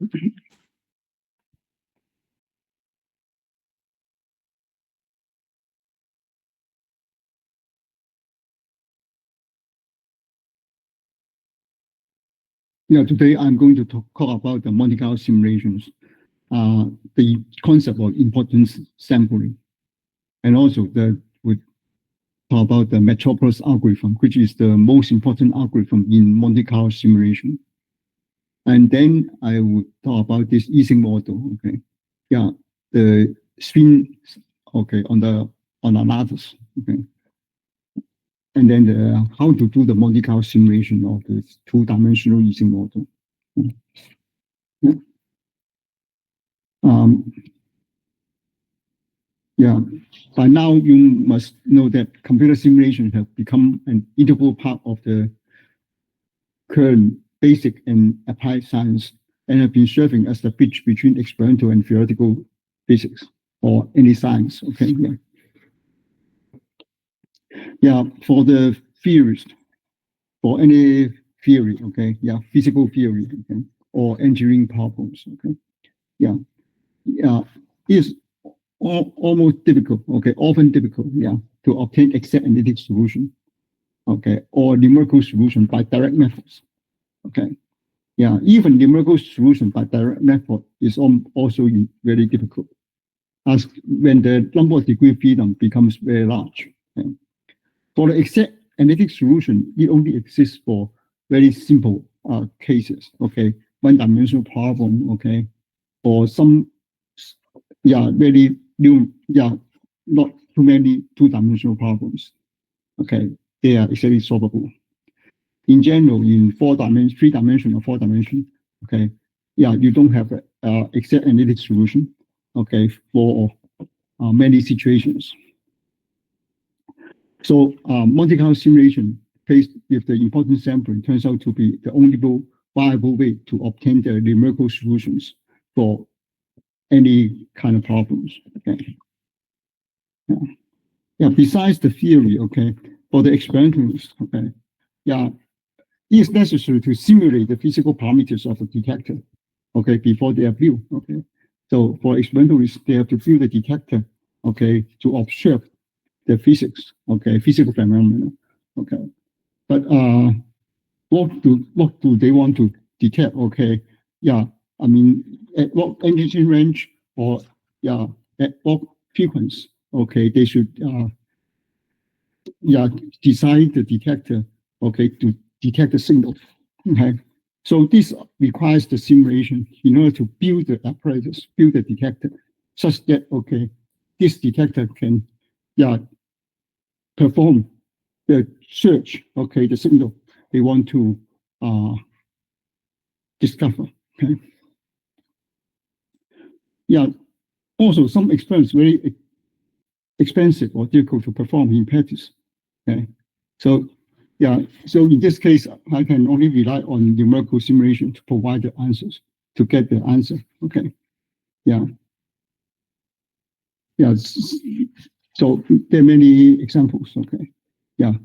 Yeah, today I'm going to talk about the Monte Carlo simulations, the concept of importance sampling, and also we talk about the Metropolis algorithm, which is the most important algorithm in Monte Carlo simulation. And then I will talk about this easing model. Okay, yeah, the spin. Okay, on the lattice. Okay, and then how to do the Monte Carlo simulation of the two-dimensional easing model. Yeah. Yeah, by now you must know that computer simulation have become an integral part of the current basic and applied science and have been serving as the bridge between experimental and theoretical physics or any science. Okay, yeah. Yeah, for the theorist, for any theory, okay, yeah, physical theory, okay, or engineering problems, okay, yeah, yeah, is almost difficult, okay, often difficult, yeah, to obtain exact analytic solution, okay, or numerical solution by direct methods, okay, yeah, even numerical solution by direct method is also very difficult, as when the number of degree freedom becomes very large. Okay? For the exact analytic solution, it only exists for very simple cases, okay, one-dimensional problem, okay, or some, yeah, very new, yeah, not too many two-dimensional problems, okay, they are easily solvable. In general, in 4-dimension, 3-dimension or 4-dimension, okay, yeah, you don't have an exact analytic solution, okay, for many situations. So Monte Carlo simulation faced with the importance sampling turns out to be the only viable way to obtain the numerical solutions for any kind of problems. Okay. Yeah. Yeah. Besides the theory, okay, for the experimentalists, okay, yeah, it is necessary to simulate the physical parameters of the detector, okay, before they are viewed. Okay. So for experimentalists, they have to view the detector, okay, to observe the physics, okay, physical phenomena, okay. But what do they want to detect? Okay, yeah, I mean, at what energy range or yeah, at what frequency? Okay, they should yeah design the detector. Okay, to detect the signal. Okay, so this requires the simulation in order to build the apparatus, build the detector, such that okay, this detector can yeah perform the search, okay, the signal they want to discover. Okay. Yeah. Also, some experiments very expensive or difficult to perform in practice. Okay. So, yeah. So in this case, I can only rely on numerical simulation to provide the answers to get the answer. Okay. Yeah. Yeah. So there are many examples. Okay. Yeah.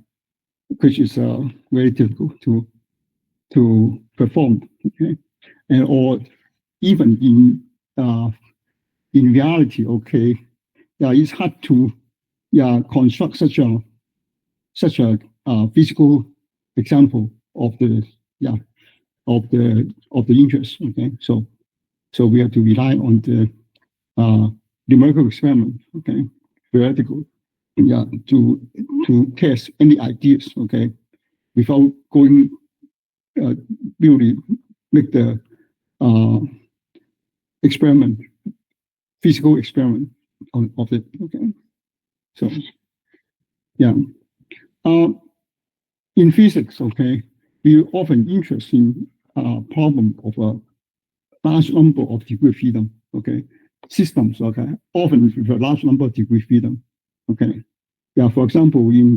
Which is very difficult to perform. Okay. And or even in reality, okay, yeah, it's hard to yeah construct such a physical example of the yeah of the interest. Okay, so we have to rely on the numerical experiment. Okay, theoretical, yeah, to test any ideas. Okay, without going really make the experiment, physical experiment of it. Okay, so yeah. In physics, okay, we often interest in problem of a large number of degree of freedom, okay, systems, okay, often with a large number of degree of freedom, okay. Yeah, for example, in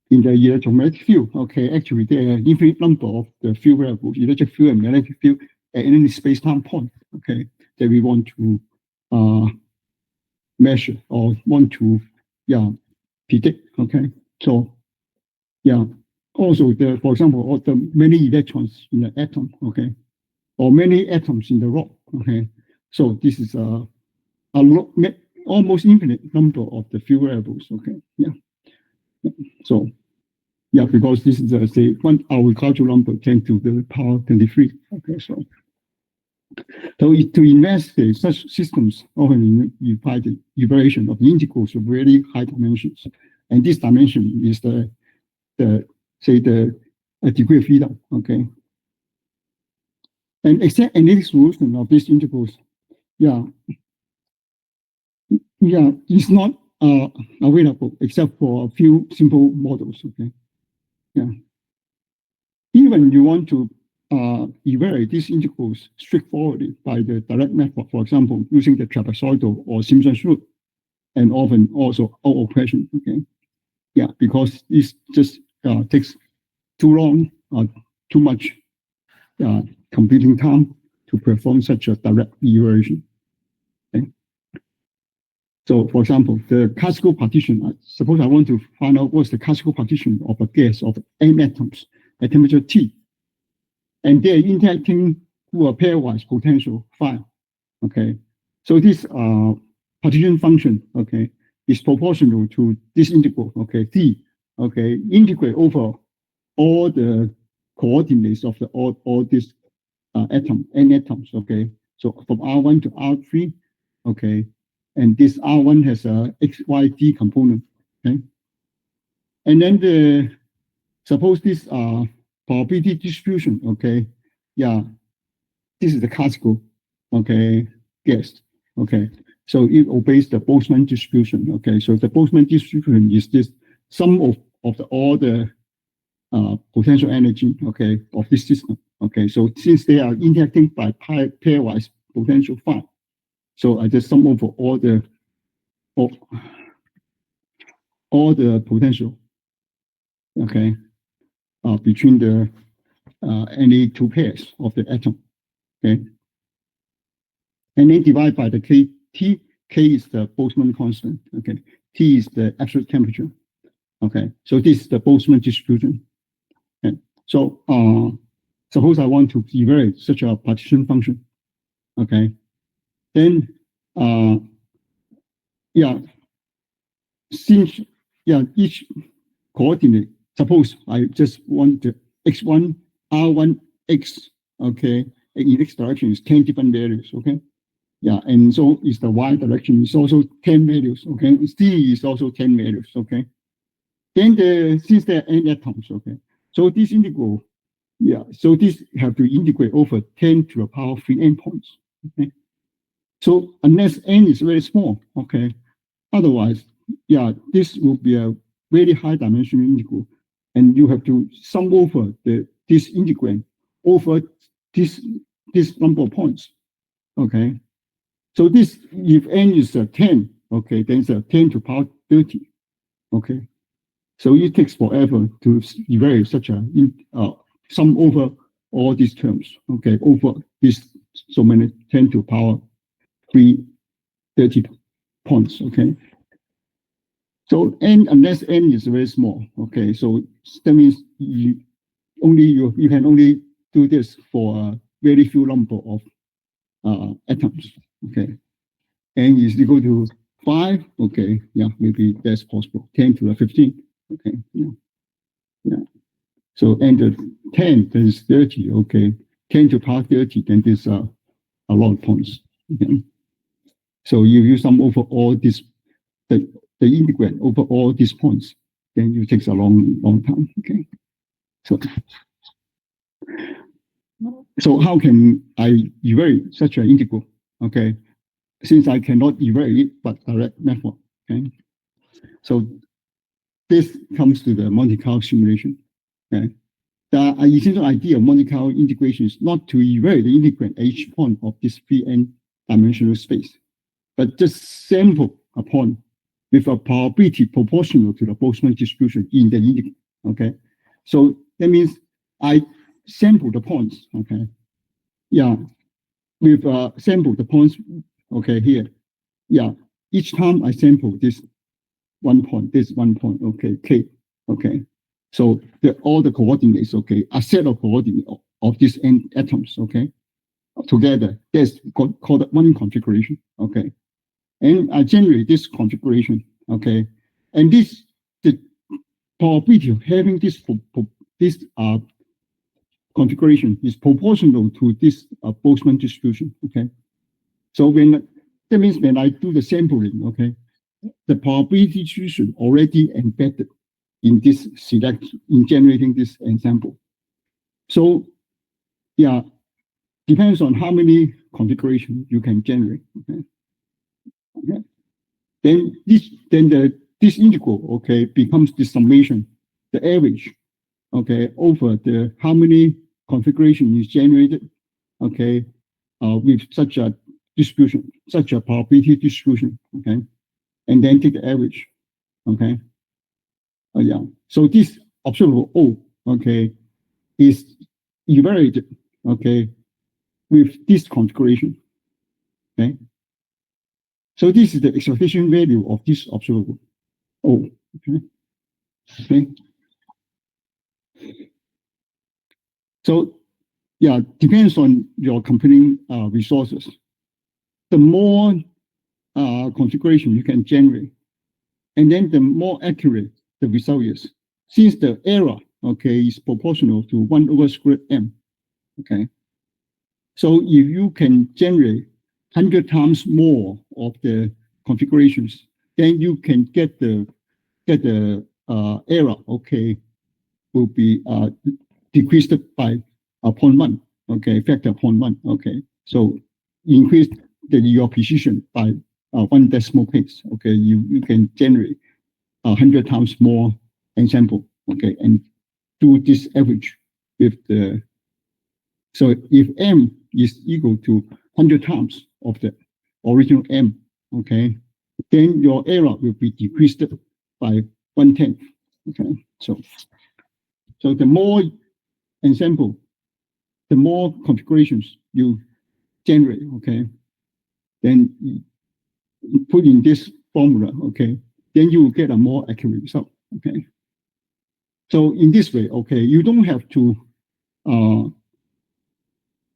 the electromagnetic field, okay, actually there are infinite number of the field variables, electric field and magnetic field at any space-time point, okay, that we want to measure or want to, yeah, predict, okay. So, yeah. Also, for example, all the many electrons in the atom, okay, or many atoms in the rock. Okay, so this is almost infinite number of the field variables. Okay, yeah. So yeah, because this is say one agricultural number 10 to the power 23. Okay, so to investigate such systems, often you find the evaluation of integrals of very high dimensions, and this dimension is the say the degree of freedom. Okay, and except analytic solution of these integrals, yeah, is not available except for a few simple models. Okay, yeah. Even you want to evaluate these integrals straightforwardly by the direct method, for example, using the trapezoidal or Simpson's root, and often also our equation. Okay, yeah, because this just takes too long, too much computing time to perform such a direct evaluation. Okay? So, for example, the classical partition. Suppose I want to find out what's the classical partition of a gas of n atoms at temperature T, and they're interacting through a pairwise potential phi. Okay, so this partition function, okay, is proportional to this integral. Okay, T. Okay, integrate over all the coordinates of the all these n atoms. Okay, so from R1 to R3. Okay, and this R1 has a x, y, d component. Okay, and then suppose this probability distribution. Okay, yeah, this is the classical. Okay, guess. Okay, so it obeys the Boltzmann distribution. Okay, so the Boltzmann distribution is this sum of all the potential energy. Okay, of this system. Okay, so since they are interacting by pairwise potential phi, so I just sum over all the potential. Okay, between the any two pairs of the atom. Okay, and then divide by the K. K is the Boltzmann constant. Okay, T is the absolute temperature. Okay, so this is the Boltzmann distribution. Okay, so suppose I want to evaluate such a partition function. Okay, then yeah, since each coordinate. Suppose I just want the x1 r1 x. Okay, in x direction is 10 different values. Okay. Yeah, and so is the y direction is also 10 values. Okay, c is also 10 values. Okay, then since there are n atoms. Okay, so this integral, yeah, so this have to integrate over 10 to the power 3 endpoints. Okay, so unless n is very small. Okay, otherwise, yeah, this will be a very high dimensional integral, and you have to sum over this integrand over this number of points. Okay, so this, if n is 10, okay, then it's 10 to power 30. Okay, so it takes forever to evaluate such a sum over all these terms. Okay, over this so many 10 to power 30 points. Okay, so n, unless n is very small. Okay, so that means you can only do this for a very few number of atoms. Okay, n is equal to 5. Okay, yeah, maybe that's possible. 10 to the 15. Okay, yeah. So n to 10, then is 30. Okay, 10 to power 30, then there's a lot of points. Okay, so you sum over all this, the integrand over all these points, then it takes a long time. Okay, so how can I evaluate such an integral? Okay, since I cannot evaluate it but direct method. Okay, so this comes to the Monte Carlo simulation. Okay, the essential idea of Monte Carlo integration is not to evaluate the integrand at each point of this 3n dimensional space, but just sample a point with a probability proportional to the Boltzmann distribution in the integrand. Okay, so that means I sample the points. Okay, yeah, we've sampled the points. Okay, here, yeah, each time I sample this 1 point, this 1 point. Okay, k. Okay, so all the coordinates. Okay, a set of coordinates of these n atoms. Okay, together. That's called one configuration. Okay, and I generate this configuration. Okay, and the probability of having this configuration is proportional to this Boltzmann distribution. Okay, so that means when I do the sampling, okay, the probability distribution already embedded in this in generating this ensemble. So yeah, depends on how many configurations you can generate. Okay, okay. Then this integral, okay, becomes the summation, the average, okay, over the how many configuration is generated, okay, with such a distribution, such a probability distribution, okay, and then take the average, okay. Yeah. So this observable O, okay, is evaluated, okay, with this configuration, okay. So this is the expectation value of this observable O, okay. Okay. So yeah, depends on your computing resources. The more configuration you can generate, and then the more accurate the result is. Since the error, okay, is proportional to 1 over squared m, okay. So if you can generate 100 times more of the configurations, then you can get the error, okay, will be decreased by 0.1, okay, factor 0.1, okay. So increase your precision by 1 decimal place, okay. You can generate 100 times more ensemble, okay, and do this average with the. So if m is equal to 100 times of the original m, okay, then your error will be decreased by 1/10, okay. So the more ensemble, the more configurations you generate, okay, then you put in this formula, okay, then you will get a more accurate result, okay. So in this way, okay, you don't have to go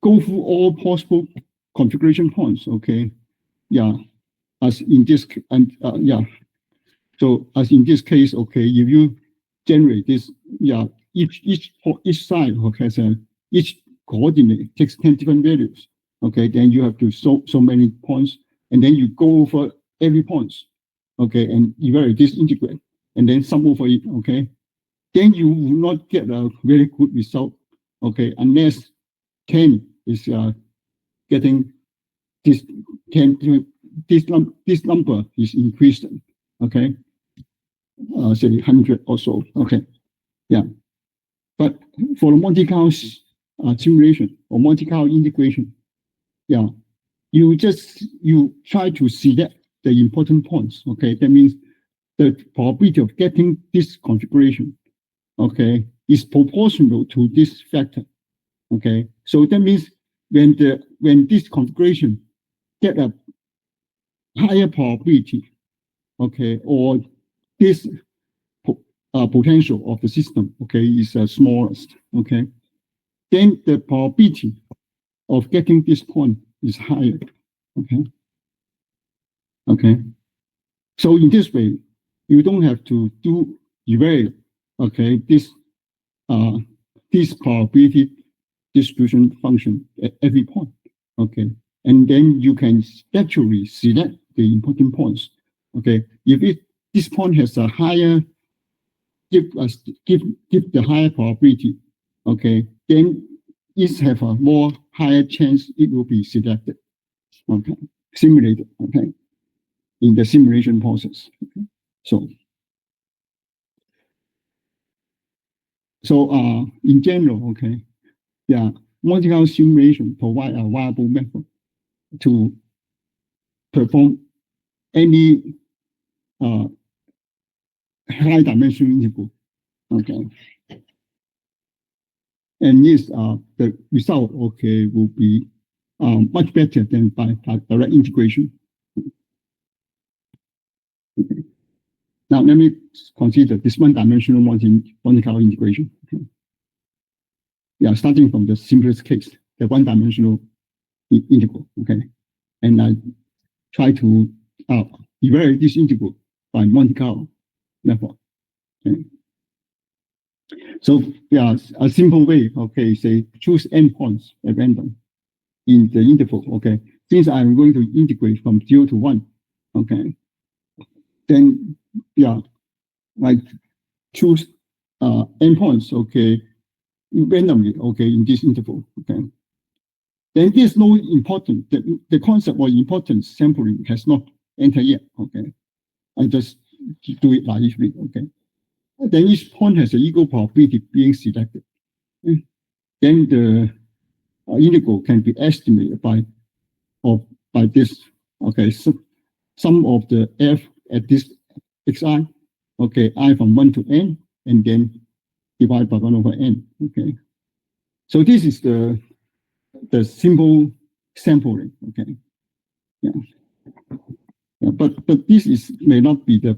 through all possible configuration points, okay. Yeah, as in this, and yeah, so as in this case, okay, if you generate this, yeah, each side, okay, has each coordinate takes 10 different values, okay, then you have to so many points, and then you go over every points, okay, and evaluate this integrate, and then sum over it, okay, then you will not get a very good result, okay, unless 10 is getting this 10, this number is increased, okay, say 100 or so, okay, yeah. But for the Monte Carlo simulation or Monte Carlo integration, yeah, you try to select the important points, okay. That means the probability of getting this configuration, okay, is proportional to this factor, okay. So that means when this configuration get a higher probability, okay, or this potential of the system, okay, is smallest, okay, then the probability of getting this point is higher, okay. Okay. So in this way, you don't have to evaluate, okay, this probability distribution function at every point, okay, and then you can actually select the important points, okay. If this point has a higher give the higher probability, okay, then it have a more higher chance it will be selected, okay, simulated, okay, in the simulation process. Okay? So in general, okay, yeah, Monte Carlo simulation provide a viable method to perform any high dimensional integral, okay. And yes, the result, okay, will be much better than by direct integration. Okay. Now let me consider this one-dimensional Monte Carlo integration. Okay. Yeah, starting from the simplest case, the one-dimensional integral, okay? And I try to evaluate this integral by Monte Carlo method. Okay? So yeah, a simple way, okay, say choose endpoints at random in the interval, okay? Since I'm going to integrate from 0 to 1, okay, then yeah, like choose endpoints, okay, randomly, okay, in this interval, okay. Then there's no important, the concept of importance sampling has not entered yet, okay. I just do it naively, okay. Then each point has an equal probability being selected. Okay? Then the integral can be estimated by this, okay, so sum of the f at this xi, okay, I from 1 to n, and then divide by 1 over n, okay. So this is the simple sampling, okay. Yeah. Yeah, but this may not be the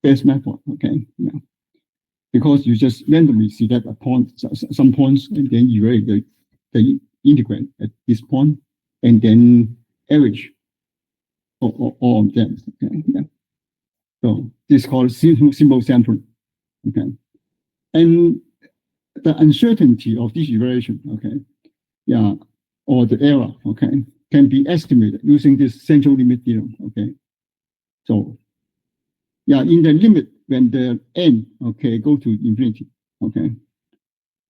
best method, okay. Yeah. Because you just randomly select a point, some points, and then you evaluate the integrand at this point, and then average all of them. Okay. Yeah. So this is called simple sampling. Okay. And the uncertainty of this evaluation, okay, yeah, or the error, okay, can be estimated using this central limit theorem. Okay. So yeah, in the limit when the n, okay, go to infinity, okay,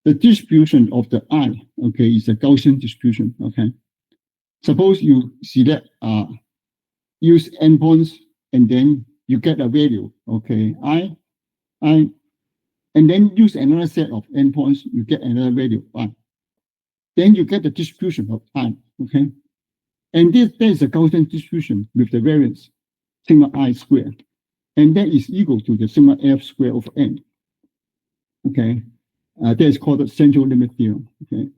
the distribution of the I, okay, is a Gaussian distribution, okay. Suppose you select use endpoints and then you get a value, okay, I, and then use another set of endpoints, you get another value, I. Then you get the distribution of I, okay. And there is a Gaussian distribution with the variance sigma I squared, and that is equal to the sigma f squared over n, okay. That is called the central limit theorem, okay.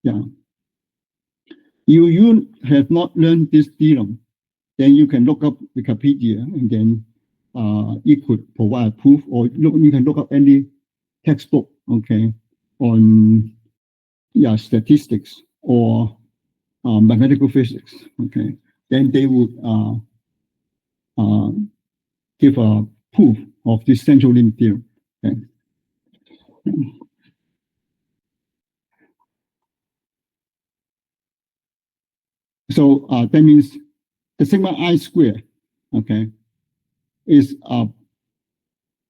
Yeah. You have not learned this theorem, then you can look up Wikipedia, and then it could provide proof, or you can look up any textbook, okay, on statistics or mathematical physics, okay. Then they would give a proof of this central limit theorem. Okay. So that means the sigma I squared, okay, is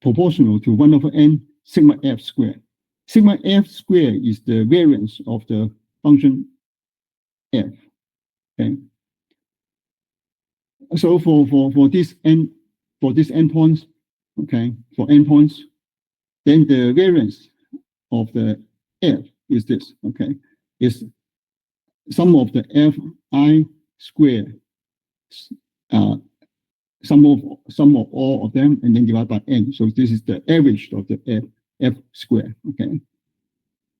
proportional to 1 over n sigma f squared. Sigma f squared is the variance of the function f. Okay. So for this endpoints, okay, for endpoints, then the variance of the f is this, okay, is sum of the f I squared, sum of all of them, and then divide by n. So this is the average of the f squared, okay,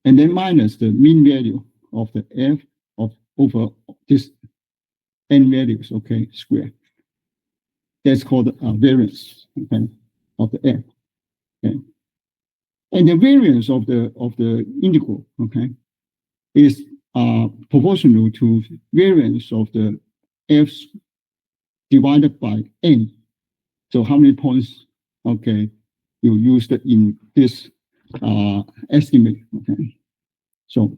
and then minus the mean value of the f of over this n values, okay, square. That's called variance, okay, of the f. Okay, and the variance of the integral, okay, is proportional to variance of the f divided by n. So how many points, okay, you used in this estimate, okay. So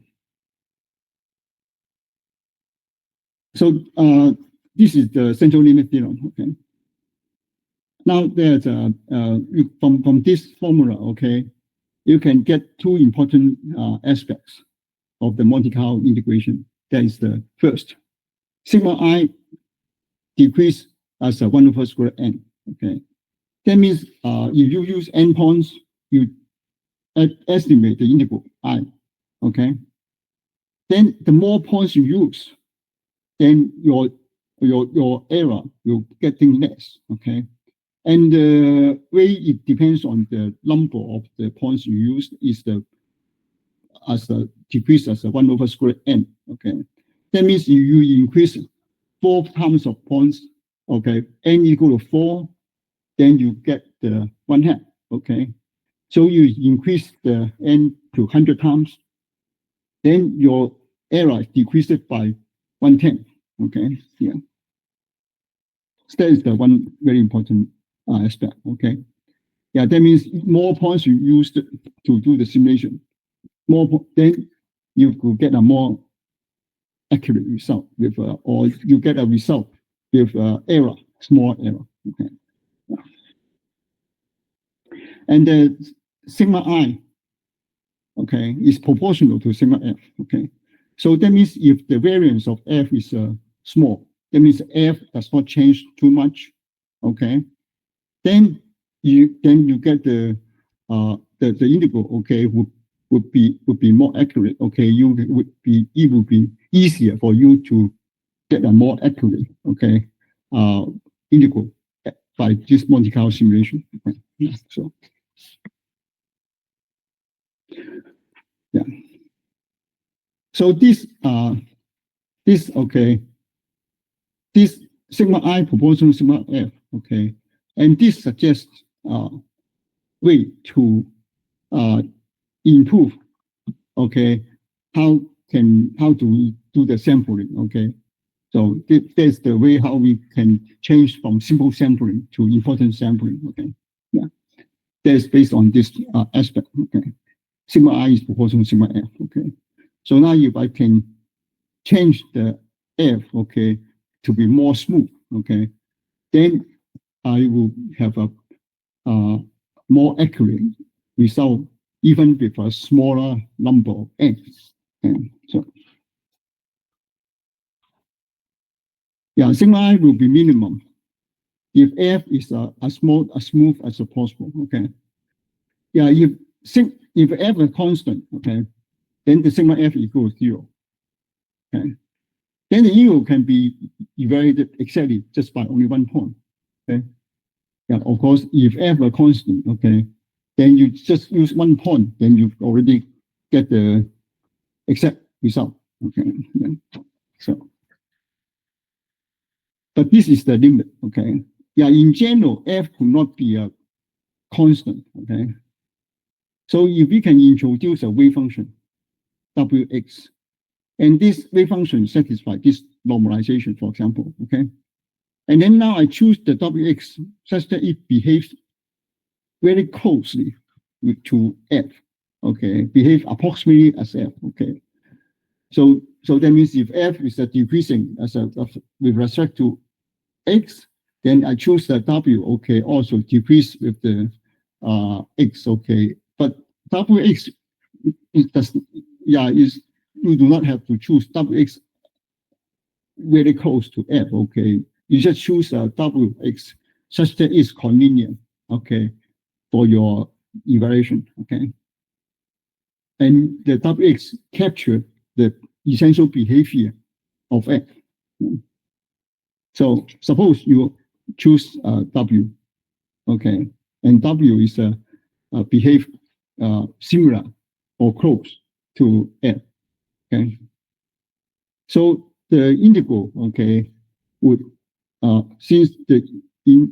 this is the central limit theorem, okay. Now there's from this formula, okay, you can get two important aspects of the Monte Carlo integration. That is the first, sigma I decrease as a 1 over square n, okay. That means if you use endpoints, you estimate the integral I, okay. Then the more points you use, then your error will getting less, okay. And the way it depends on the number of the points you use is decrease as a 1 over square n, okay. That means you increase 4 times of points, okay, n equal to 4, then you get the 1/2, okay. So you increase the n to 100 times, then your error is decreased by 110. Okay, yeah. So that is the one very important aspect. Okay, yeah, that means more points you use to do the simulation, then you could get a more accurate result with, or you get a result with error, small error. Okay, and the sigma I, okay, is proportional to sigma f. Okay, so that means if the variance of f is small, that means f does not change too much. Okay, then you get the integral. Okay, would be more accurate. Okay, it would be easier for you to get a more accurate, okay, integral by this Monte Carlo simulation. Okay. So yeah. So this okay, this sigma I proportional sigma f. Okay, and this suggests way to improve. Okay, how do we do the sampling? Okay, so that's the way how we can change from simple sampling to important sampling. Okay, yeah, that's based on this aspect. Okay, sigma I is proportional to sigma f. Okay, so now if I can change the f, okay, to be more smooth, okay, then I will have a more accurate result even with a smaller number of n's. Okay, so yeah, sigma I will be minimum if f is as smooth as possible. Okay, yeah, if f is constant, okay, then the sigma f equals 0. Okay, then the integral can be evaluated exactly just by only 1 point. Okay, yeah, of course, if f is constant, okay, then you just use 1 point, then you already get the exact result. Okay, yeah. So, but this is the limit. Okay, yeah, in general, f could not be a constant. Okay, so if we can introduce a wave function wx, and this wave function satisfies this normalization, for example. Okay, and then now I choose the wx such that it behaves very closely to f. Okay, behave approximately as f. Okay, so that means if f is decreasing with respect to x, then I choose the w. Okay, also decrease with the x. Okay, but wx is you do not have to choose wx very close to f. Okay, you just choose wx such that it's convenient. Okay, for your evaluation. Okay, and the wx capture the essential behavior of f. So suppose you choose w. Okay, and w is behave similar or close to f. Okay, so the integral, okay, would since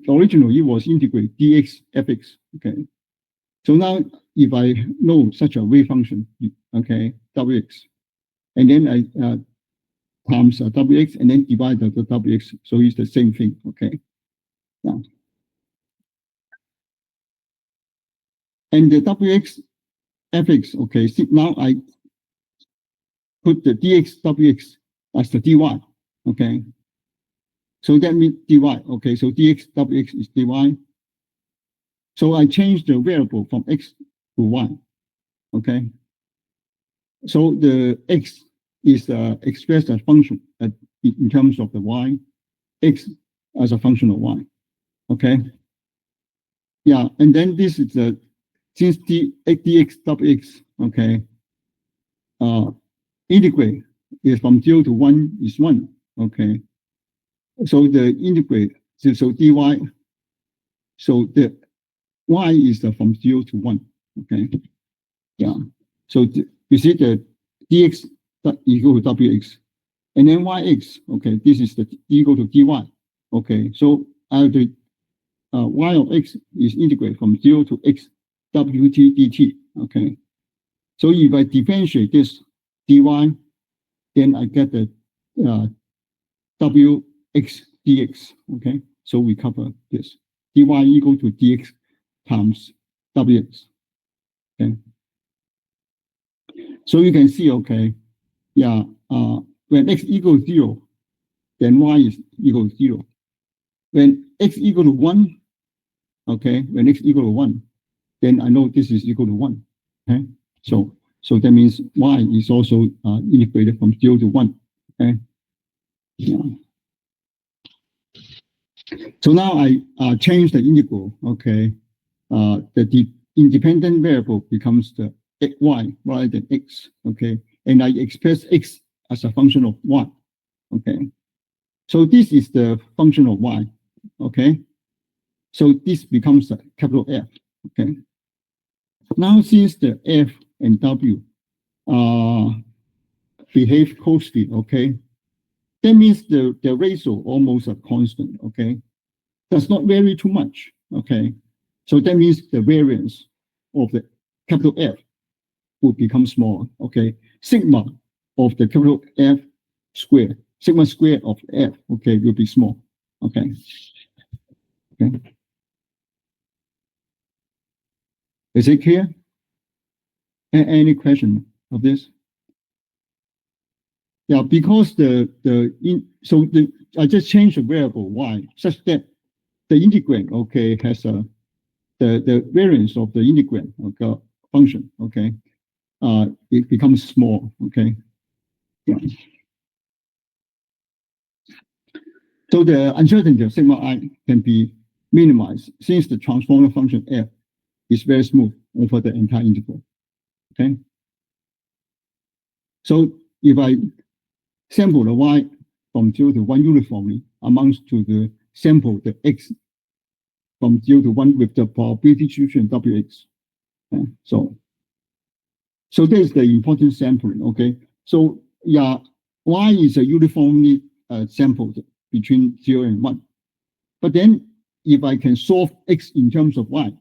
originally it was integrate dx fx. Okay, so now if I know such a wave function, okay, wx, and then I times wx and then divide the wx, so it's the same thing. Okay, yeah. And the wx fx, okay, see, now I put the dx wx as the dy. Okay, so that means dy. Okay, so dx wx is dy. So I change the variable from x to y. Okay, so the x is expressed as function in terms of the y, x as a function of y. Okay, yeah, and then this is the since dx wx, okay, integrate is from 0 to 1 is 1. Okay, so the integrate, so dy, so the y is from 0 to 1. Okay, yeah, so you see the dx equal to wx, and then yx, okay, this is the equal to dy. Okay, so I have the y of x is integrate from 0 to x wt dt. Okay, so if I differentiate this dy, then I get the wx dx. Okay, so we cover this. dy equal to dx times wx. Okay, so you can see, okay, yeah, when x equals 0, then y is equal to 0. When x equal to 1, okay, when x equal to 1, then I know this is equal to 1. Okay, so that means y is also integrated from 0 to 1. Okay, yeah. So now I change the integral. Okay, the independent variable becomes the y rather than x. Okay, and I express x as a function of y. Okay, so this is the function of y. Okay, so this becomes a capital F. Okay, now since the f and w behave closely, okay, that means the ratio almost a constant. Okay, does not vary too much. Okay, so that means the variance of the capital F will become small. Okay, sigma of the capital F square, sigma square of F, okay, will be small. Okay. Okay. Is it clear? Any question of this? Yeah, because I just changed the variable y such that the integrand, okay, has the variance of the integrand, okay, function, okay, it becomes small. Okay. Yeah. So the uncertainty of sigma I can be minimized since the transformer function f is very smooth over the entire integral. Okay. So if I sample the y from 0 to 1 uniformly amounts to the sample the x from 0 to 1 with the probability distribution wx. Okay. So this is the important sampling. Okay. So yeah, y is a uniformly sampled between 0 and 1. But then if I can solve x in terms of y,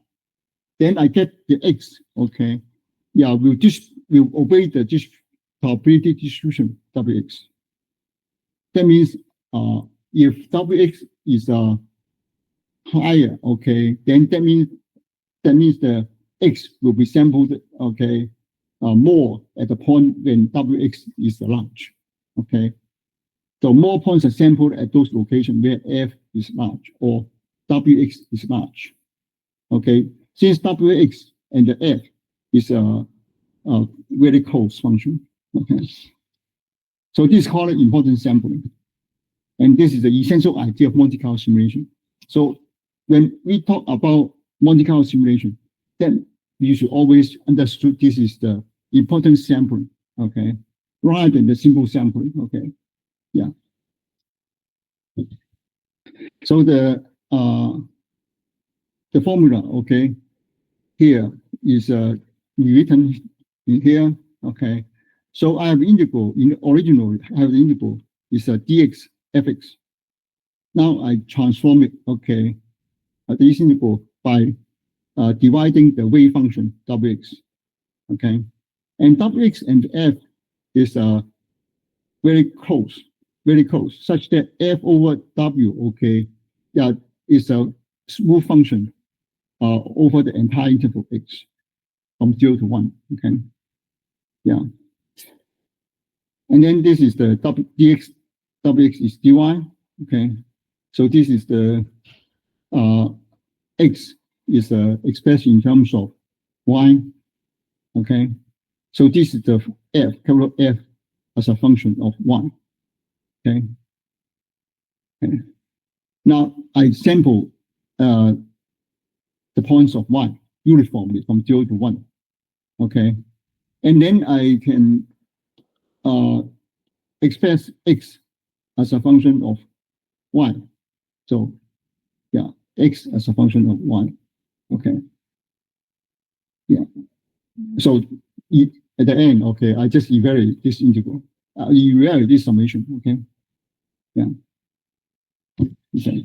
then I get the x, okay, yeah, will obey the probability distribution wx. That means if wx is higher, okay, then that means the x will be sampled, okay, more at the point when wx is large. Okay, so more points are sampled at those locations where f is large or wx is large. Okay, since wx and the f is a very close function. Okay, so this is called important sampling, and this is the essential idea of Monte Carlo simulation. So when we talk about Monte Carlo simulation, then you should always understand this is the important sampling. Okay, rather than the simple sampling. Okay, yeah. So the formula, okay, here is written in here. Okay, so I have integral in the original. I have the integral is a dx fx. Now I transform it. Okay, this integral by dividing the wave function wx. Okay, and wx and f is very close, such that f over w, okay, yeah, is a smooth function over the entire interval x from 0 to 1. Okay, yeah. And then this is the dx, wx is dy. Okay, so this is the x is expressed in terms of y. Okay, so this is the f, capital F, as a function of y. Okay. Okay. Now I sample the points of y uniformly from 0 to 1. Okay, and then I can express x as a function of y. So yeah, x as a function of y. Okay. Yeah. So at the end, okay, I just evaluate this integral. Evaluate this summation. Okay. Yeah. Okay.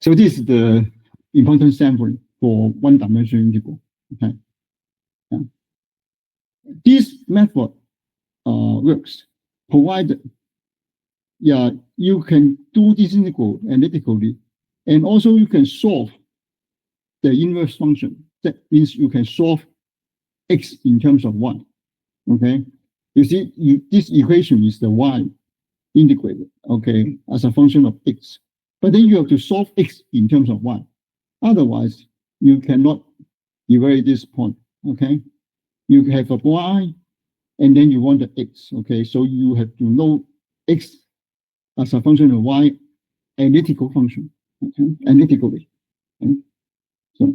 So this is the important sampling for one-dimensional integral. Okay. Yeah. This method works provided yeah, you can do this integral analytically, and also you can solve the inverse function. That means you can solve x in terms of y. Okay, you see, this equation is the y integrated, okay, as a function of x. But then you have to solve x in terms of y. Otherwise, you cannot evaluate this point. Okay, you have a y, and then you want the x. Okay, so you have to know x as a function of y, analytical function, okay, analytically. Okay?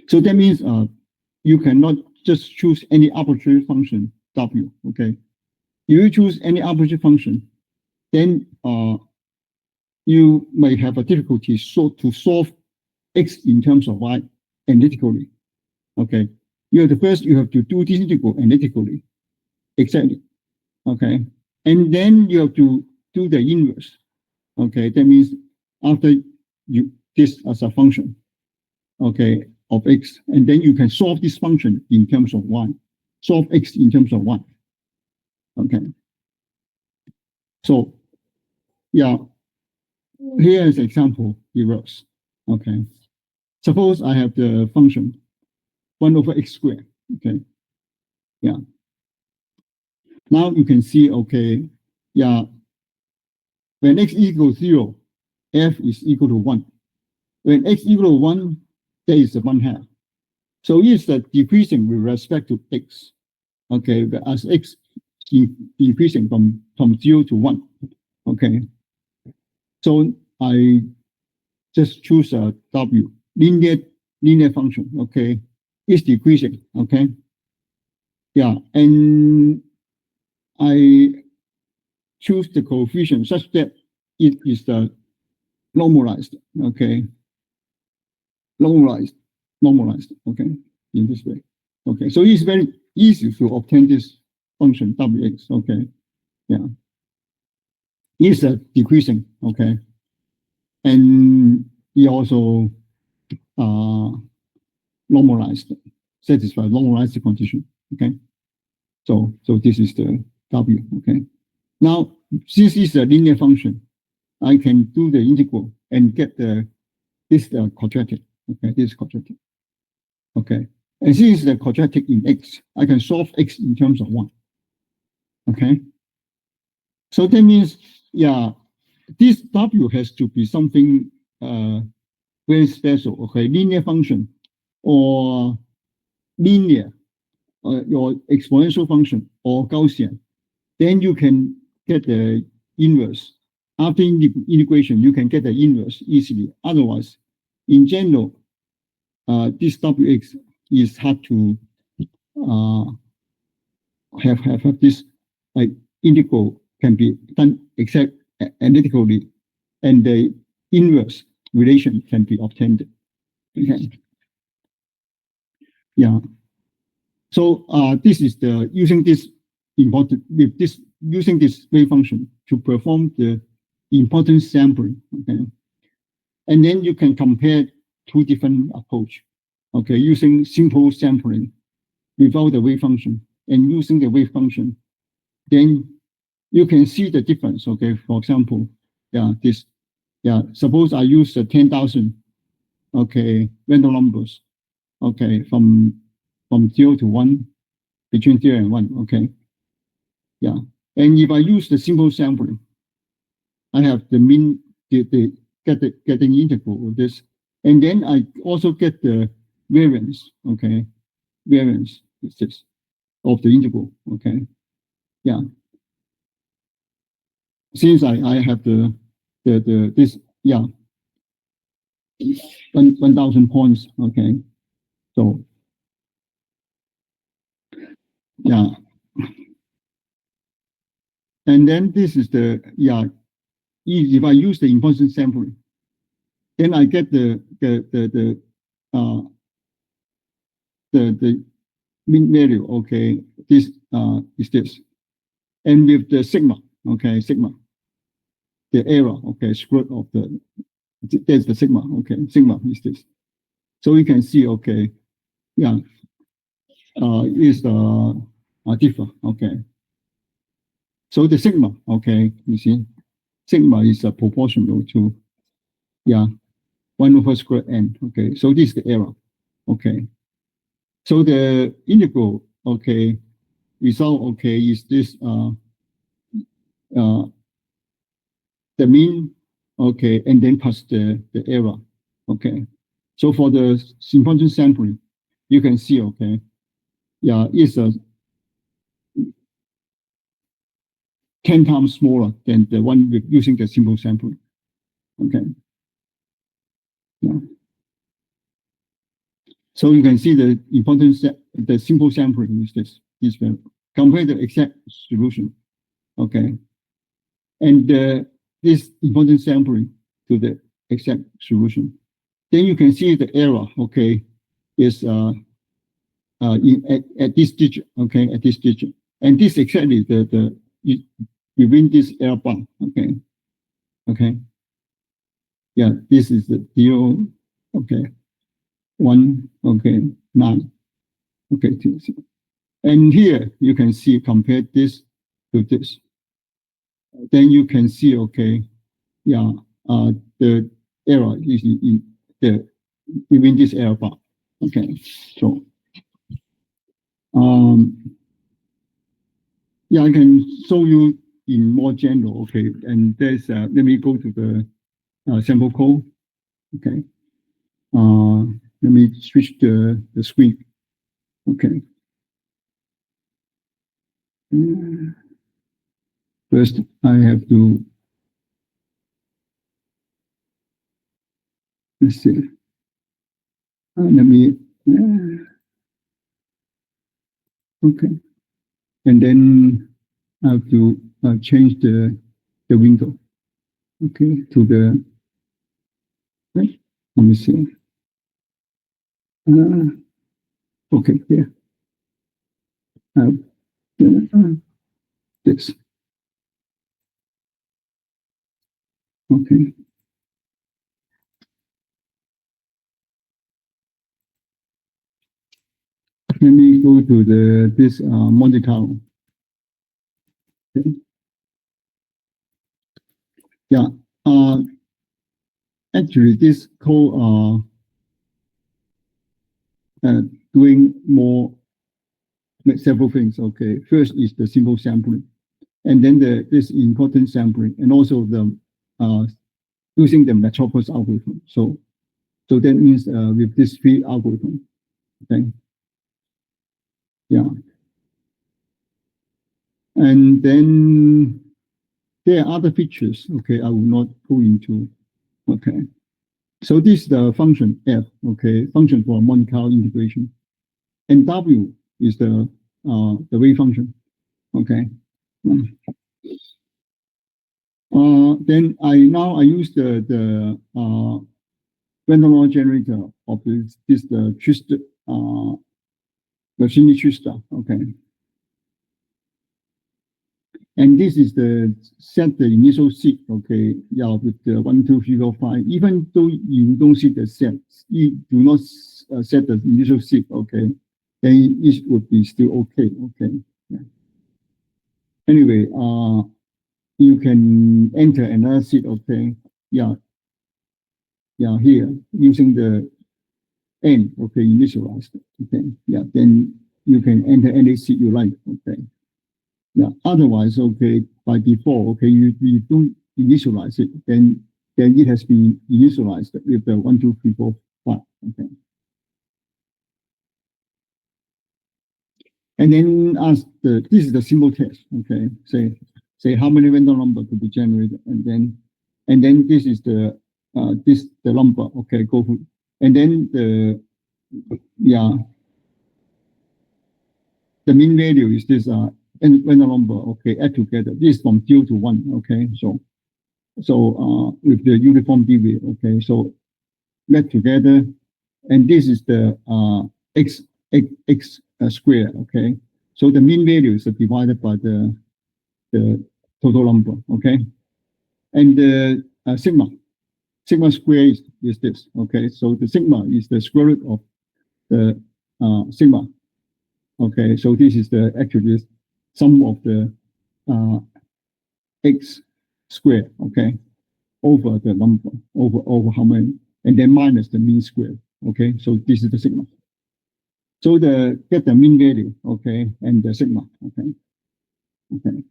So that means you cannot just choose any arbitrary function w. Okay, if you choose any arbitrary function, then you may have a difficulty to solve x in terms of y analytically. Okay, you have to do this integral analytically, exactly. Okay, and then you have to do the inverse. Okay, that means after you this as a function, okay, of x, and then you can solve this function in terms of y, solve x in terms of y. Okay, so yeah, here is an example. It works. Okay, suppose I have the function 1 over x squared. Okay, yeah. Now you can see, okay, yeah, when x equals 0, f is equal to 1. When x equal to 1, there is a 1/2. So it's decreasing with respect to x. Okay, but as x increasing from 0 to 1. Okay, so I just choose a w, linear function. Okay, it's decreasing. Okay, yeah, and I choose the coefficient such that it is normalized. Okay, normalized, okay, in this way. Okay, so it's very easy to obtain this function wx. Okay, yeah, it's decreasing. Okay, and it also normalized, normalized the condition. Okay, so this is the w. Okay, now since it's a linear function, I can do the integral and get this quadratic. Okay, this is quadratic. Okay, and since the quadratic in x, I can solve x in terms of 1. Okay, so that means, yeah, this w has to be something very special. Okay, linear function or linear your exponential function or Gaussian, then you can get the inverse. After integration, you can get the inverse easily. Otherwise, in general, this wx is hard to have this integral can be done except analytically, and the inverse relation can be obtained. Okay. Yeah. So this is the using this wave function to perform the importance sampling. Okay, and then you can compare two different approach. Okay, using simple sampling without the wave function and using the wave function, then you can see the difference. Okay, for example, yeah, this, yeah, suppose I use 10,000, okay, random numbers, okay, from 0 to 1, between 0 and 1. Okay, yeah, and if I use the simple sampling, I have the mean, getting integral of this, and then I also get the variance. Okay, variance is this of the integral. Okay, yeah, since I have this, yeah, 1,000 points. Okay, so yeah, and then this is the, yeah, if I use the importance sampling, then I get the mean value. Okay, this is this, and with the sigma. Okay, sigma, the error. Okay, square root of there's the sigma. Okay, sigma is this. So you can see. Okay, yeah, is differ. Okay, So the sigma, okay, you see, sigma is proportional to, 1 over square n, okay, so this is the error, okay. So the integral, okay, result, okay, is this, the mean, okay, and then plus the error, okay. So for the important sampling, you can see, okay, it's 10 times smaller than the one with using the simple sampling, okay. So you can see the importance, the simple sampling is this value. Compare the exact solution, okay, and this important sampling to the exact solution. Then you can see the error, okay, is at this digit, okay, at this digit, and this exactly the within this error bar, okay, this is the 0, okay, 1, okay, 9, okay, 2, 3. And here you can see, compare this to this. Then you can see, okay, the error is in the within this error bar. Okay, so I can show you in more general. Okay, and there's let me go to the sample code. Okay, let me switch the screen. Okay. First, I have to, let's see. Let me, okay. And then I have to change the window, okay, to the, let me see. Okay, here. This. Okay. Let me go to this Monte Carlo. Okay. Yeah. Actually, this code doing more several things. Okay. First is the simple sampling, and then this important sampling, and also the using the Metropolis algorithm. So that means with this 3 algorithm. Okay. Yeah. And then there are other features. Okay, I will not go into. Okay. So this is the function f. Okay, function for Monte Carlo integration, and w is the wave function. Okay. Then I use the random number generator of this the Twister the Twister. Okay. And this is the set the initial seed, okay, with the 1, 2, 3, 4, 5. Even though you don't see the set, you do not set the initial seed, okay, then it would be still okay, okay. Yeah. Anyway, you can enter another seed, okay, here using the n, okay, initialized, okay, then you can enter any seed you like, okay. Yeah. Otherwise, okay, by default, okay, you don't initialize it, then it has been initialized with the 1, 2, 3, 4, 5. Okay. And then ask this is the simple test. Okay. Say how many random number to be generated, and then this is the number. Okay. Go for, and then the mean value is this random number. Okay. Add together. This is from 0 to 1. Okay. So with the uniform deviate, okay, so add together, and this is the x square, okay. So the mean value is divided by the total number, okay, and the sigma square is this, okay. So the sigma is the square root of the sigma, okay. So this is the actually sum of the x squared, okay, over the number, over how many, and then minus the mean square, okay? So this is the sigma. So get the mean value, okay, and the sigma, okay, okay.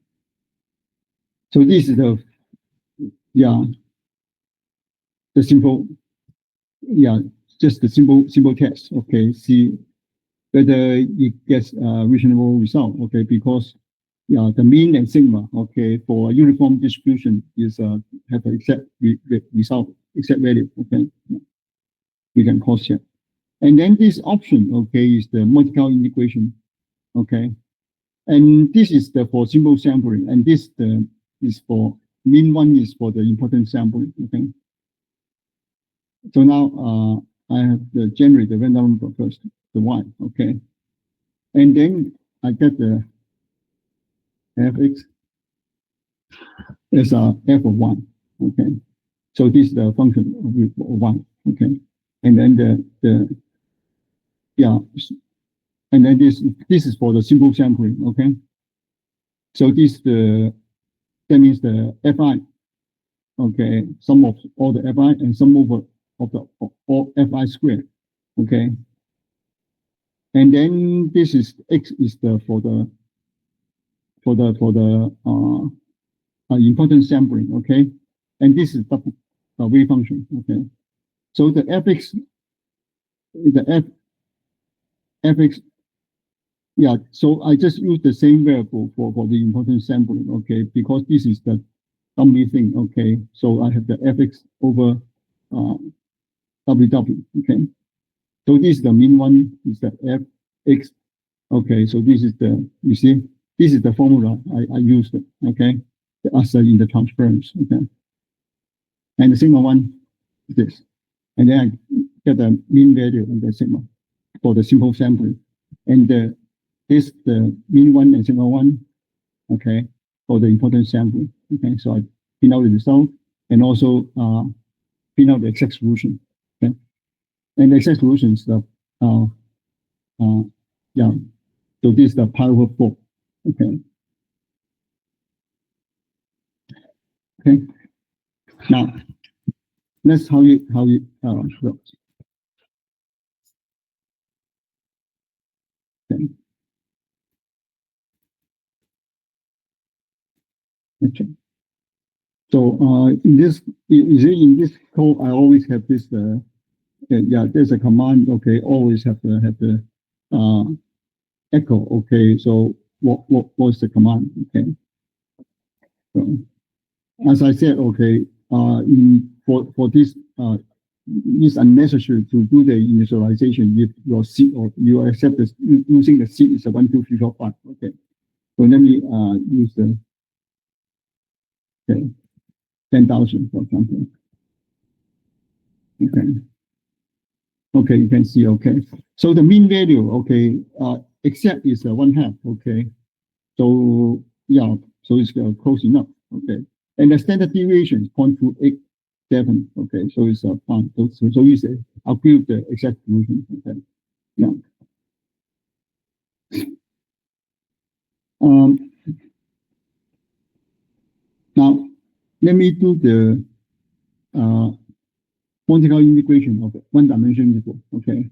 So this is the simple, just the simple test, okay. See whether it gets a reasonable result, okay, because the mean and sigma, okay, for a uniform distribution is have an exact result, exact value, okay. We can cross check. And then this option, okay, is the multi-count integration, okay. And this is for simple sampling, and this is for mean one is for the important sampling, okay. So now I have to generate the random number first, the y, okay. And then I get the fx as f of 1, okay. So this is the function of 1, okay. And then and then this is for the simple sampling, okay. So that means the fi, okay, sum of all the fi and sum over of the all fi squared, okay. And then this is x is for the important sampling, okay. And this is the wave function, okay. So the fx, fx, so I just use the same variable for the important sampling, okay, because this is the dummy thing, okay. So I have the fx over ww, okay. So this is the mean one, is the fx, okay. So this is you see, this is the formula I used, okay, as in the transference, okay. And the sigma one is this. And then I get the mean value and the sigma for the simple sampling. And the mean one and sigma one, okay, for the important sampling. Okay, so I pin out the result and also pin out the exact solution. Okay, and the exact solution is the so this is the pi over 4. Okay. Okay. Now that's how you works. Okay. Okay. So in this code, I always have this. There's a command. Okay, always have the echo. Okay, so what's the command? Okay. So as I said, okay, for this it's unnecessary to do the initialization if your seed or you accept this using the seed is a 1, 2, 3, 4, 5. Okay. So let me use the 10,000 for example. Okay. Okay, you can see, okay. So the mean value, okay, exact is 1/2, okay. So so it's close enough, okay. And the standard deviation is 0.287, okay. So it's fine. So you say I'll give the exact solution, okay. Yeah. Now let me do the quantical integration of the one-dimensional integral, okay.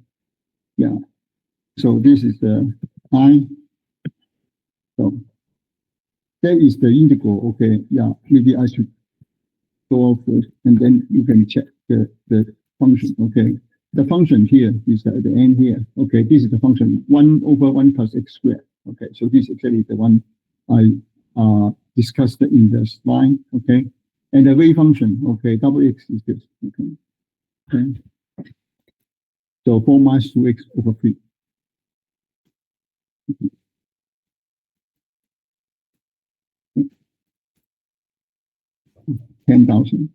Yeah. So this is the I. So that is the integral, okay. Yeah. Maybe I should go off first, and then you can check the function, okay. The function here is at the end here, okay. This is the function 1 over 1 plus x squared, okay. So this is actually the one I discussed in the slide, okay. And the wave function, okay, double x is this, okay. Okay. So 4 minus 2x over 3. 10,000.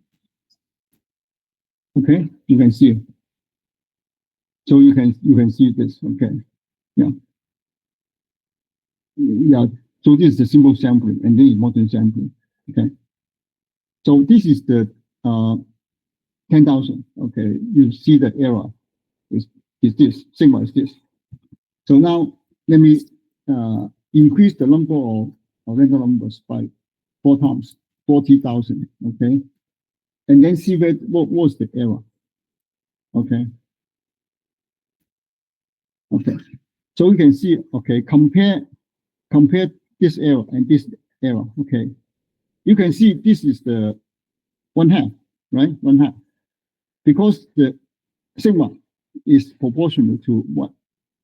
Okay, you can see. So you can see this. Okay, yeah. So this is the simple sampling, and then important sampling. Okay. So this is the 10,000. Okay, you see the error is this sigma is this. So now let me increase the number of random numbers by 4 times. 40,000. Okay, and then see what was the error. Okay. Okay. So you can see. Okay, compare this error and this error. Okay, you can see this is the 1/2, right? 1/2, because the sigma is proportional to what?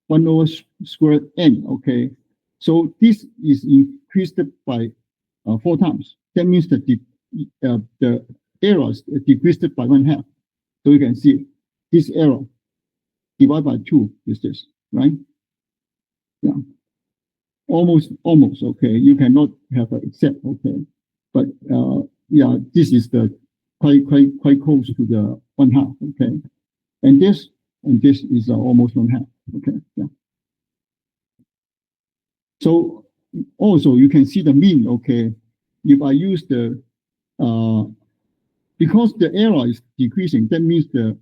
1/squared n. Okay, so this is increased by 4 times. That means that the errors decreased by 1/2. So you can see this error divided by 2 is this, right? Yeah, almost. Okay, you cannot have an except. Okay, but yeah, this is the quite close to the 1/2. Okay, and this is almost 1/2. Okay, yeah. So also you can see the mean. Okay, if I use the because the error is decreasing, that means the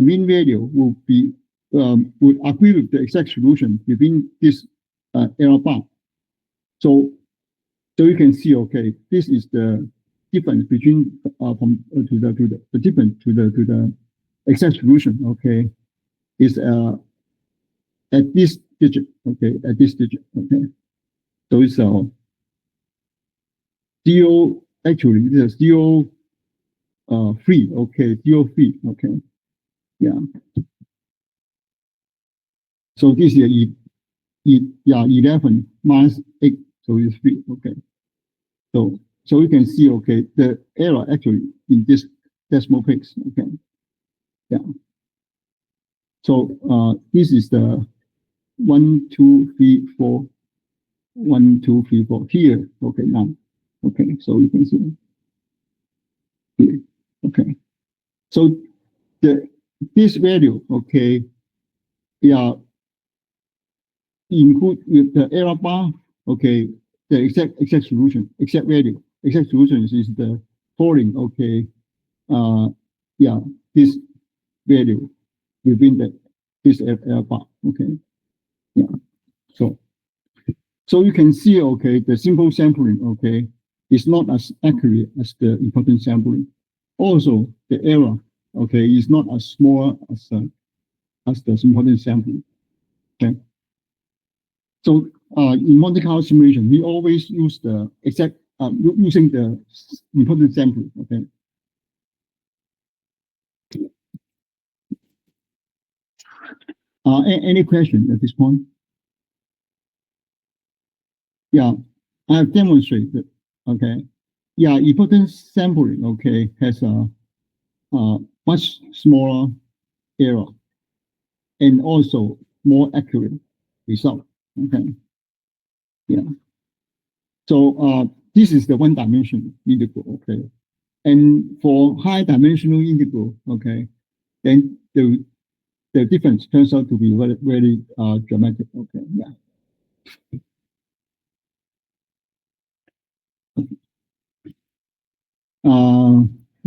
mean value will be would agree with the exact solution within this error bar. So you can see, okay, this is the difference between from to the difference to the exact solution. Okay, is at this digit. Okay, at this digit. Okay, so it's zero. Actually, it's zero free. Okay, zero free. Okay, yeah. So this is 11 minus 8, so it's 3. Okay, so you can see, okay, the error actually in this decimal place. Okay, yeah. So this is the 1, 2, 3, 4, 1, 2, 3, 4 here. Okay, now, okay, so you can see here. Okay, so this value, okay, yeah, include with the error bar. Okay, the exact solution, exact value, exact solution is the following. Okay, yeah, this value within this error bar. Okay, yeah. So you can see, okay, the simple sampling, okay, is not as accurate as the important sampling. Also, the error, okay, is not as small as the important sampling. Okay. So in Monte Carlo simulation, we always use the exact using the important sampling. Okay. Any question at this point? Yeah, I have demonstrated. Okay. Yeah, important sampling. Okay, has a much smaller error and also more accurate result. Okay. Yeah. So this is the one-dimensional integral. Okay. And for high-dimensional integral, okay, then the difference turns out to be very, very dramatic. Okay. Yeah.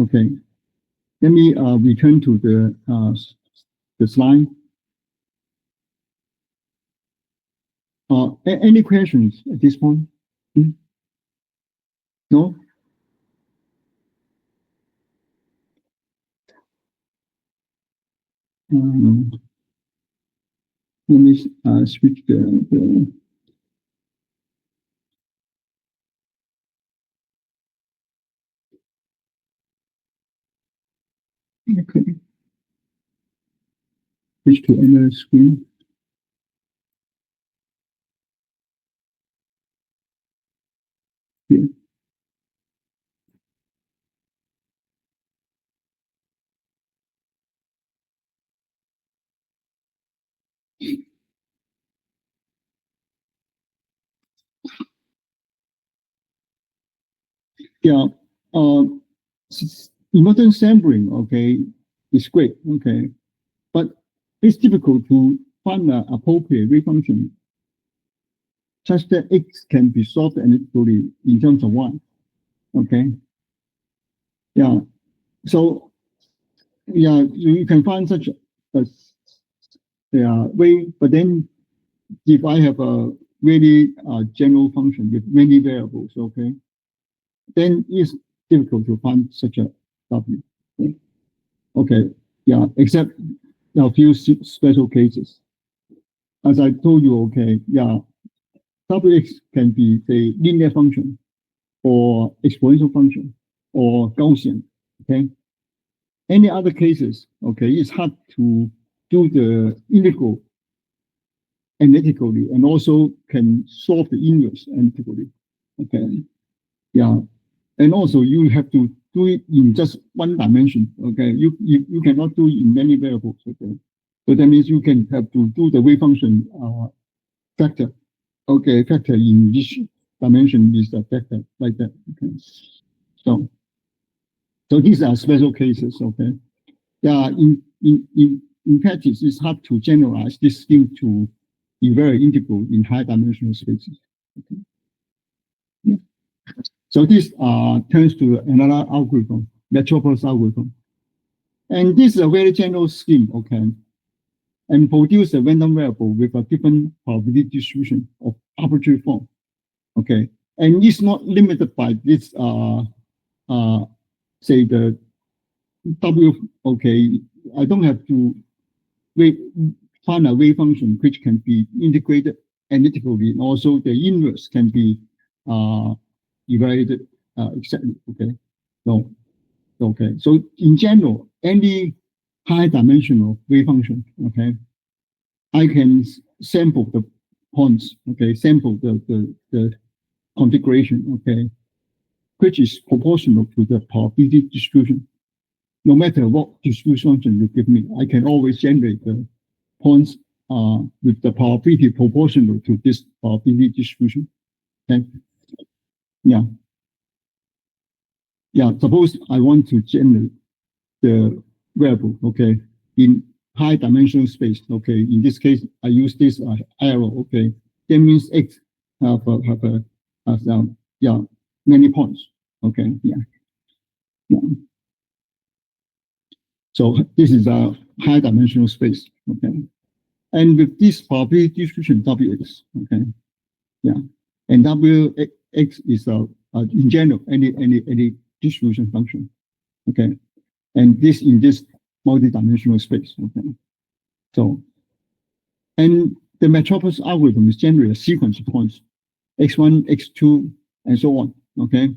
Okay. Let me return to the slide. Any questions at this point? Hmm? No? Let me switch the okay. Switch to another screen. Here. Yeah. Emotion sampling, okay, is great. Okay, but it's difficult to find an appropriate wave function such that X can be solved analytically in terms of Y. Okay. Yeah. So yeah, you can find such a way, but then if I have a really general function with many variables, okay, then it's difficult to find such a W. Okay, yeah, except a few special cases. As I told you, okay, yeah, Wx can be a linear function or exponential function or Gaussian. Okay, any other cases, okay, it's hard to do the integral analytically and also can solve the inverse analytically. Okay, yeah, and also you have to do it in just one dimension. Okay, you cannot do it in many variables. Okay, so that means you can have to do the wave function factor. Okay, factor in each dimension is a factor like that. Okay, so these are special cases. Okay, yeah, in practice, it's hard to generalize this thing to be very integral in high dimensional spaces. Okay. Yeah. So this turns to another algorithm, Metropolis algorithm. And this is a very general scheme, okay, and produce a random variable with a different probability distribution of arbitrary form, okay. And it's not limited by this, say the W, okay, I don't have to find a wave function which can be integrated analytically, and also the inverse can be evaluated exactly, okay. So, okay, so in general, any high dimensional wave function, okay, I can sample the points, okay, sample the configuration, okay, which is proportional to the probability distribution. No matter what distribution function you give me, I can always generate the points with the probability proportional to this probability distribution. Okay. Yeah. Yeah. Suppose I want to generate the variable, okay, in high dimensional space. Okay. In this case, I use this arrow. Okay. That means X have yeah, many points. Okay. Yeah. Yeah. So this is a high dimensional space. Okay. And with this probability distribution Wx, okay, yeah, and Wx is in general any distribution function, okay, and this in this multi-dimensional space, okay. So, and the Metropolis algorithm is generally a sequence of points, x1, x2, and so on, okay.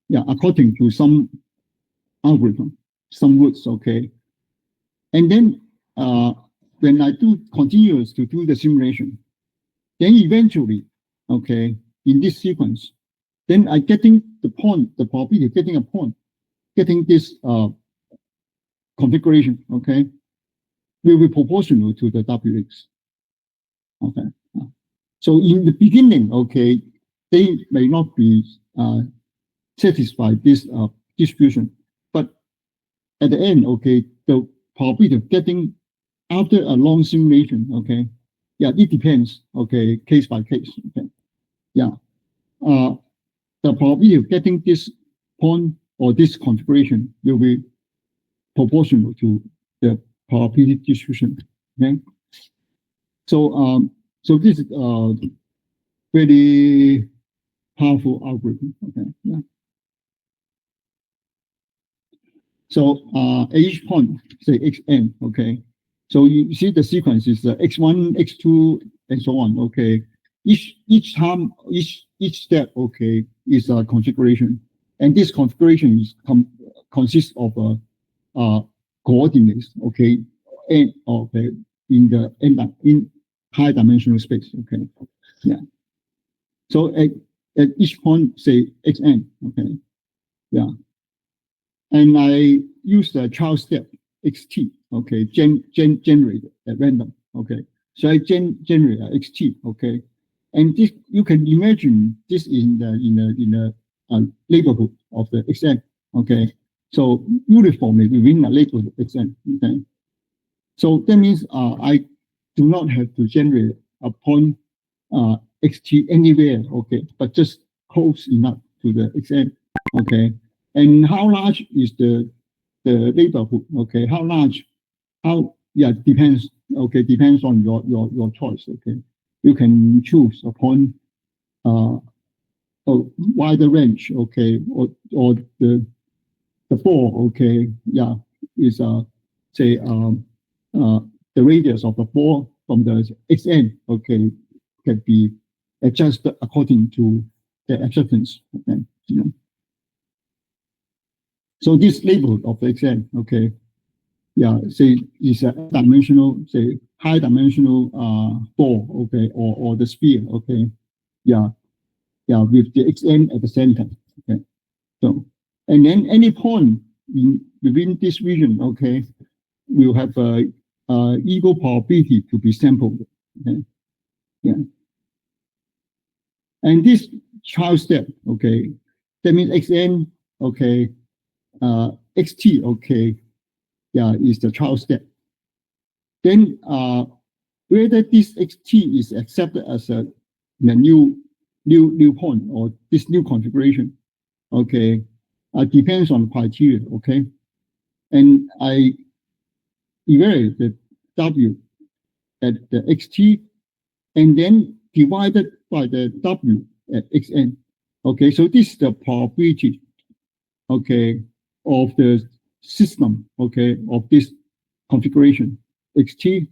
Yeah, according to some algorithm, some roots, okay. And then when I continue to do the simulation, then eventually, okay, in this sequence, then I getting the point, the probability of getting a point, getting this configuration, okay, will be proportional to the Wx. Okay. So in the beginning, okay, they may not be satisfied this distribution, but at the end, okay, the probability of getting after a long simulation, okay, yeah, it depends, okay, case by case, okay, yeah. The probability of getting this point or this configuration will be proportional to the probability distribution. Okay, so this is a very powerful algorithm. Okay, yeah. So at each point, say xn. Okay, so you see the sequence is x1, x2, and so on. Okay, each time, each step, okay, is a configuration, and this configuration is consists of coordinates, okay, and okay, in high dimensional space, okay, yeah. So at each point, say xn, okay, yeah, and I use the child step xt, okay, generate at random, okay. So I generate xt, okay, and this you can imagine this in the neighborhood of the xn, okay. So uniformly within the neighborhood of xn, okay. So that means I do not have to generate a point xt anywhere, okay, but just close enough to the xn, okay. And how large is the neighborhood, okay? How large? How? Yeah, depends. Okay, depends on your choice. Okay, you can choose a point wider range, okay, or the ball, okay, yeah, is say the radius of the ball from the xn, okay, can be adjusted according to the acceptance. Okay, you know. So this label of the xn, okay, yeah, say is a dimensional, say high dimensional ball, okay, or the sphere, okay, yeah, yeah, with the xn at the center, okay. So, and then any point within this region, okay, will have a equal probability to be sampled. Okay, yeah, and this child step, okay, that means xn, okay, xt, okay, yeah, is the child step. Then whether this xt is accepted as a new point or this new configuration, okay, depends on criteria, okay, and I evaluate the w at the xt and then divided by the w at xn. Okay, so this is the probability, okay, of the system, okay, of this configuration xt,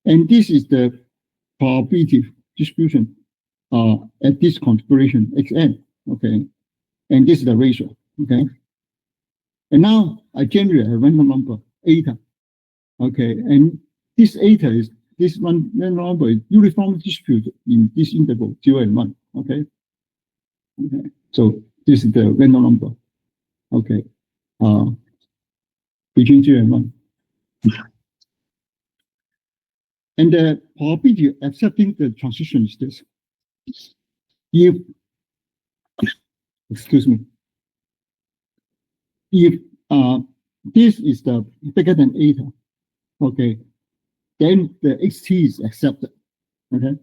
and this is the probability distribution at this configuration xn, okay, and this is the ratio, okay. And now I generate a random number eta, okay, and this eta is this one random number is uniformly distributed in this interval 0 and 1, okay. Okay, so this is the random number, okay, between 0 and 1. And the probability of accepting the transition is this. If, excuse me, if this is the bigger than eta, okay, then the xt is accepted, okay.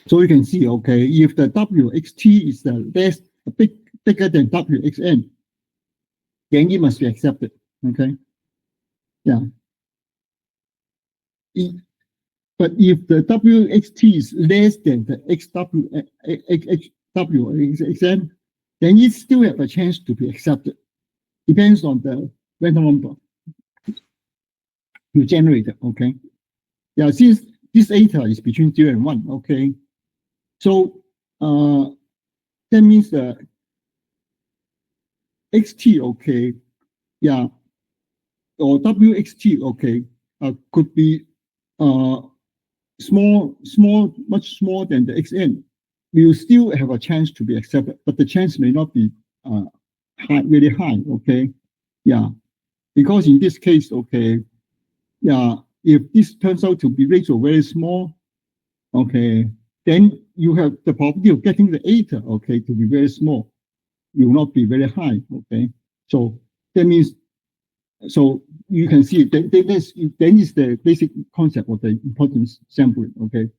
So you can see, okay, if the wxt is the bigger than wxn, then it must be accepted, okay. Yeah. But if the wxt is less than the xn, then it still have a chance to be accepted. Depends on the random number you generate, okay. Yeah, since this eta is between 0 and 1, okay. So that means the xt, okay, yeah, or wxt, okay, could be much smaller than the xn. We will still have a chance to be accepted, but the chance may not be really high, okay? Yeah, because in this case, okay, yeah, if this turns out to be ratio very small, okay, then you have the probability of getting the eta, okay, to be very small. Will not be very high, okay? So that means, so you can see that then is the basic concept of the importance sampling, okay?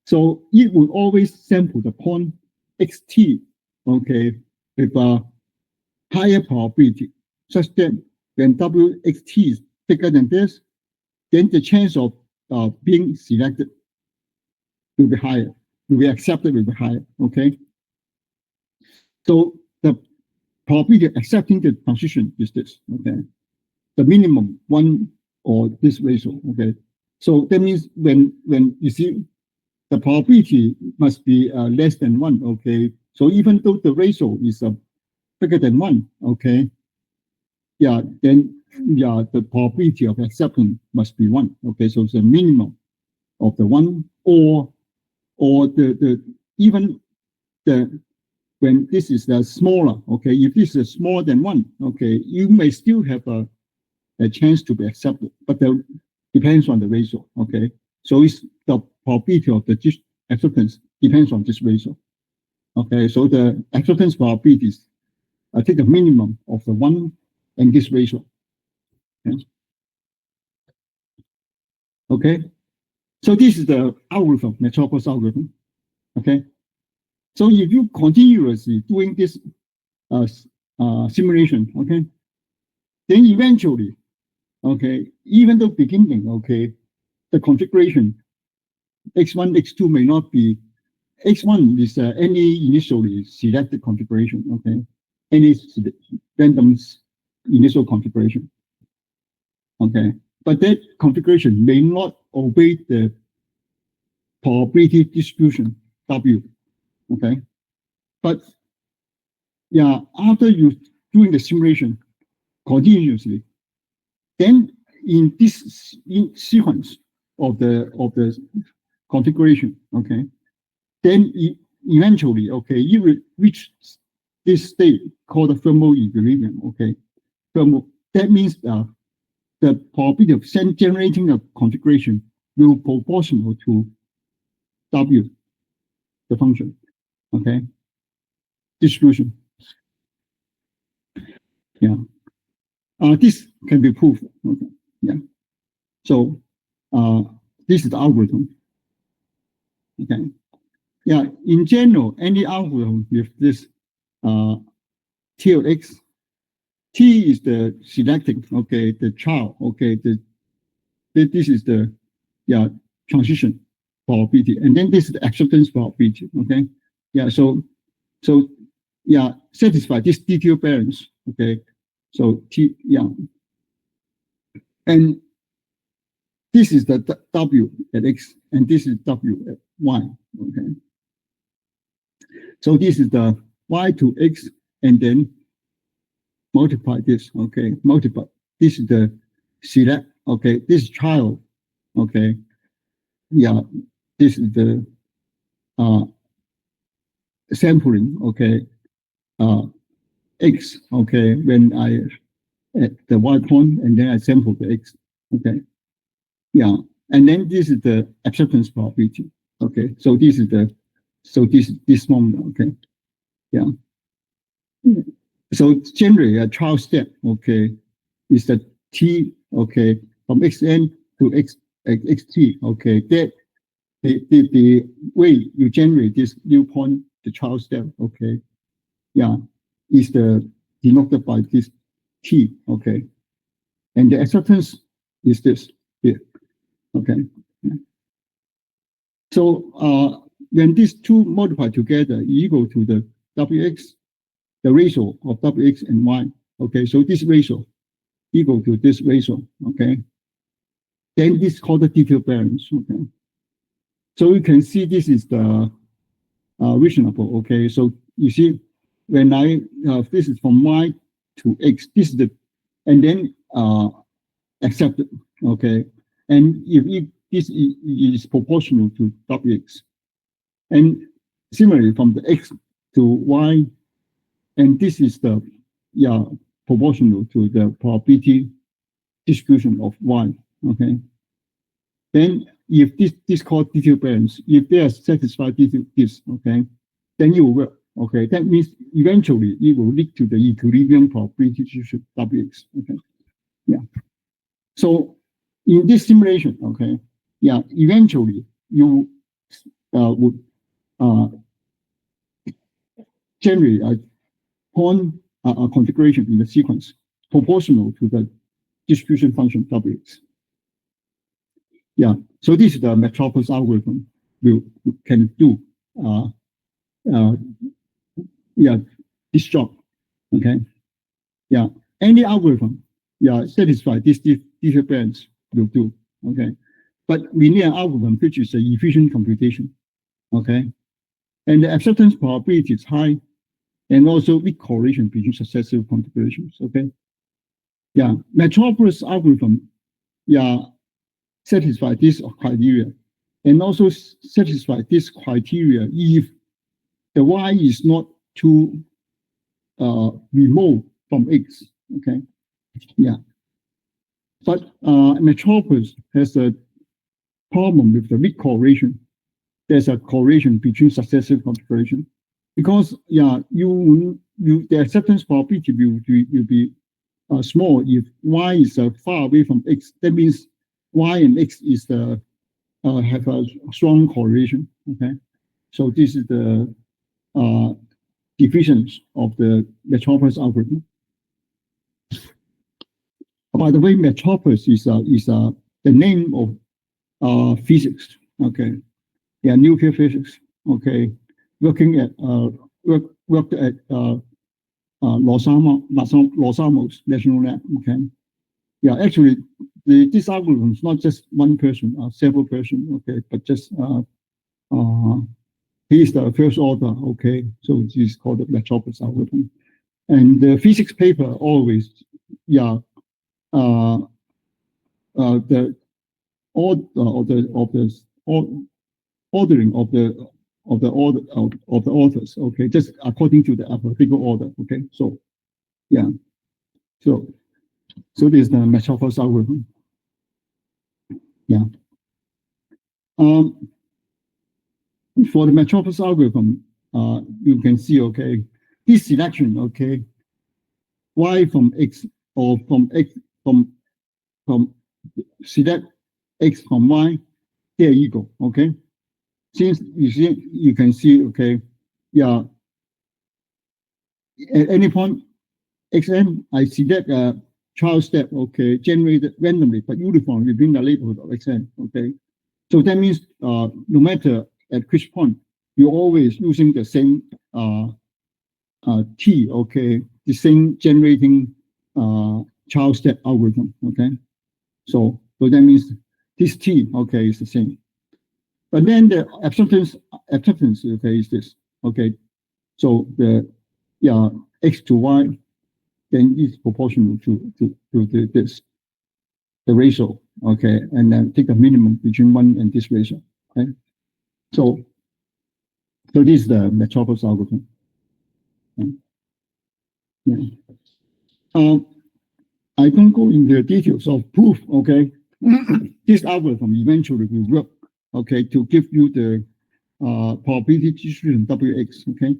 So it will always sample the point xt, okay, with a higher probability, such that when wxt is bigger than this, then the chance of being selected will be higher, will be accepted will be higher, okay? So the probability of accepting the transition is this, okay? The minimum one or this ratio, okay? So that means when you see the probability must be less than 1, okay? So even though the ratio is bigger than 1, okay? Yeah, then yeah, the probability of accepting must be 1, okay? So it's a minimum of the 1 or the even the when this is the smaller, okay? If this is smaller than 1, okay, you may still have a chance to be accepted, but the depends on the ratio, okay? So it's the probability of the acceptance depends on this ratio, okay? So the acceptance probabilities, I take the minimum of the 1 and this ratio, okay? So this is the algorithm, Metropolis algorithm, okay? So if you continuously doing this simulation, okay, then eventually, okay, even though beginning, okay, the configuration x1, x2 may not be. X1 is any initially selected configuration, okay? Any random initial configuration, okay? But that configuration may not obey the probability distribution W, okay? But yeah, after you doing the simulation continuously, then in this sequence of the configuration, okay, then eventually, okay, you will reach this state called the thermal equilibrium, okay. That means the probability of generating a configuration will proportional to W, the function, okay, distribution. Yeah. This can be proved. Okay. Yeah. So this is the algorithm. Okay. Yeah. In general, any algorithm with this T of X, T is the selecting, okay, the child, okay, this is the transition probability, and then this is the acceptance probability. Okay. Yeah. So yeah, satisfy this DTO balance. Okay. So T, yeah. And this is the W at X, and this is W at Y. Okay. So this is the Y to X, and then multiply this. Okay. Multiply. This is the select. Okay. This child. Okay. Yeah. This is the sampling. Okay. X. Okay. When I at the Y point, and then I sample the X. Okay. Yeah. And then this is the acceptance probability. Okay. So this is this moment. Okay. Yeah. So generally a trial step, okay, is the T, okay, from xn to xt, okay. That the way you generate this new point, the trial step, okay, yeah, is denoted by this T, okay. And the acceptance is this here. Okay. So when these two multiply together equal to the Wx, the ratio of Wx and Y, okay, so this ratio equal to this ratio, okay, then this is called the detail balance, okay. So you can see this is the reasonable, okay. So you see when this is from Y to X, this is the, and then accepted, okay. And if this is proportional to Wx, and similarly from the X to Y, and this is the proportional to the probability distribution of Y, okay. Then if this called detail balance, if they are satisfied this, okay, then it will work, okay. That means eventually it will lead to the equilibrium probability distribution Wx, okay. Yeah. So in this simulation, okay, yeah, eventually you would generate a point configuration in the sequence proportional to the distribution function Wx. Yeah, so this is the Metropolis algorithm can do this job. Okay. Yeah, any algorithm satisfy this detail balance will do. Okay. But we need an algorithm which is an efficient computation. Okay. And the acceptance probability is high, and also weak correlation between successive configurations. Okay. Yeah, Metropolis algorithm, satisfy this criteria, and also satisfy this criteria if the Y is not too remote from X. Okay. Yeah. But Metropolis has a problem with the weak correlation. There's a correlation between successive configuration because the acceptance probability will be small if Y is far away from X. That means Y and X is have a strong correlation. Okay, so this is the deficiency of the Metropolis algorithm. By the way, Metropolis is the name of physics. Okay, nuclear physics. Okay, working at worked at Los Alamos National Lab. Okay, actually, this algorithm is not just one person, several person. Okay, but just he's the first author. Okay, so it's called the Metropolis algorithm. And the physics paper always, the ordering of the authors. Okay, just according to the alphabetical order. Okay, so so this is the Metropolis algorithm. For the Metropolis algorithm, you can see, okay, this selection, okay, y from x or from x from select x from y, they're equal, okay? Since you can see, okay, at any point xn, I select a child step, okay, generated randomly but uniform within the neighborhood of xn, okay? So that means no matter at which point, you're always using the same T, okay, the same generating child step algorithm, okay? So that means this T, okay, is the same. But then the acceptance, okay, is this, okay? So the x to y then is proportional to this, the ratio, okay, and then take the minimum between 1 and this ratio, okay? So this is the Metropolis algorithm. I don't go into the details of proof, okay? This algorithm eventually will work, okay, to give you the probability distribution Wx, okay?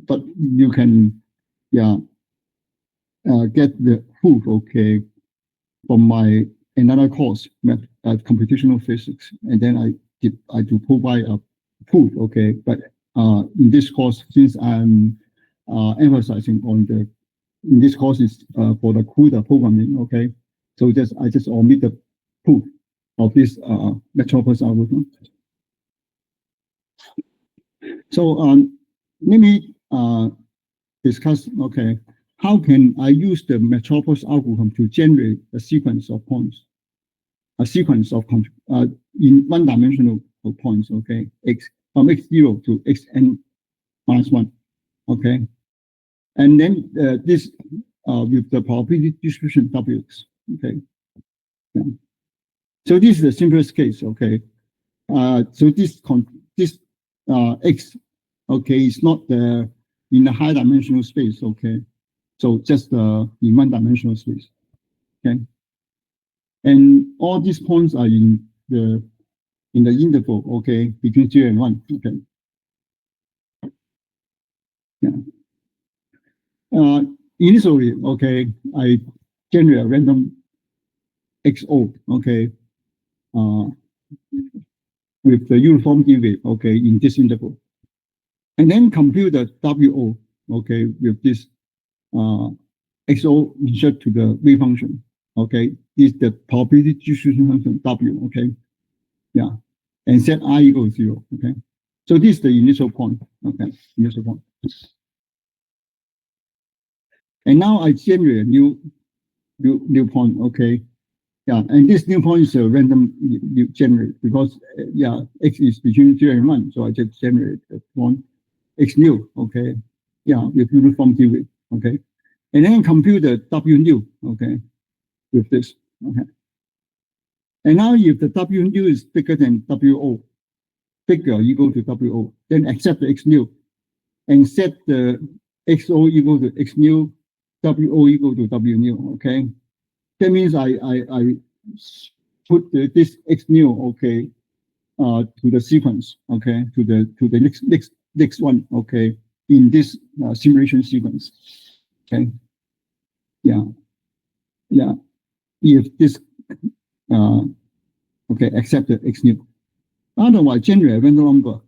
But you can, get the proof, okay, from my another course, computational physics, and then I do provide a proof, okay? But in this course, since I'm emphasizing on in this course is for the CUDA programming, okay? So I just omit the proof of this Metropolis algorithm. So let me discuss, okay, how can I use the Metropolis algorithm to generate a sequence of points, a sequence of in one-dimensional points, okay, from x0 to xn minus 1, okay? And then this with the probability distribution Wx, okay? So this is the simplest case, okay? So this x, okay, is not in a high dimensional space, okay? So just in one-dimensional space, okay? And all these points are in the interval, okay, between 0 and 1, okay? Initially, okay, I generate a random XO, okay, with the uniform deviate, okay, in this interval. And then compute the WO, okay, with this XO insert to the wave function, okay, is the probability distribution function W, okay, and set I equals 0, okay. So this is the initial point, okay, initial point. And now I generate a new point, okay. And this new point is a random generate because x is between 0 and 1, so I just generate a point x new, okay, with uniform deviate, okay, and then compute the W new, okay, with this, okay. And now if the W new is bigger than WO, bigger or equal to WO, then accept the x new and set the XO equal to x new, WO equal to W new, okay. That means I put this x new, okay, to the sequence, okay, to the next one, okay, in this simulation sequence, okay, if this okay, accept the x new. Otherwise, generate a random number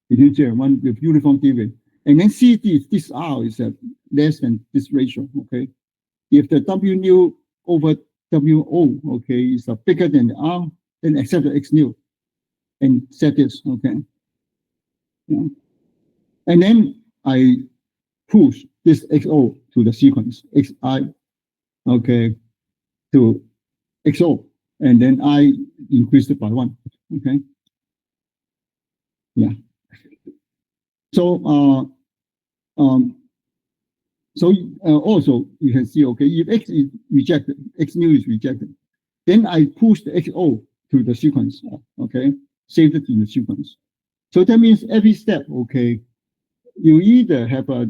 between 0 and 1 with uniform deviate, and then see this R is less than this ratio, okay. If the W new over WO, okay, is bigger than the R, then accept the x new. and set this, okay? Yeah. And then I push this XO to the sequence, XI, okay, to XO, and then I increase it by 1, okay? Yeah. So, also you can see, okay, if X is rejected, X new is rejected, then I push the XO to the sequence, okay, save it in the sequence. So that means every step, okay, you either have a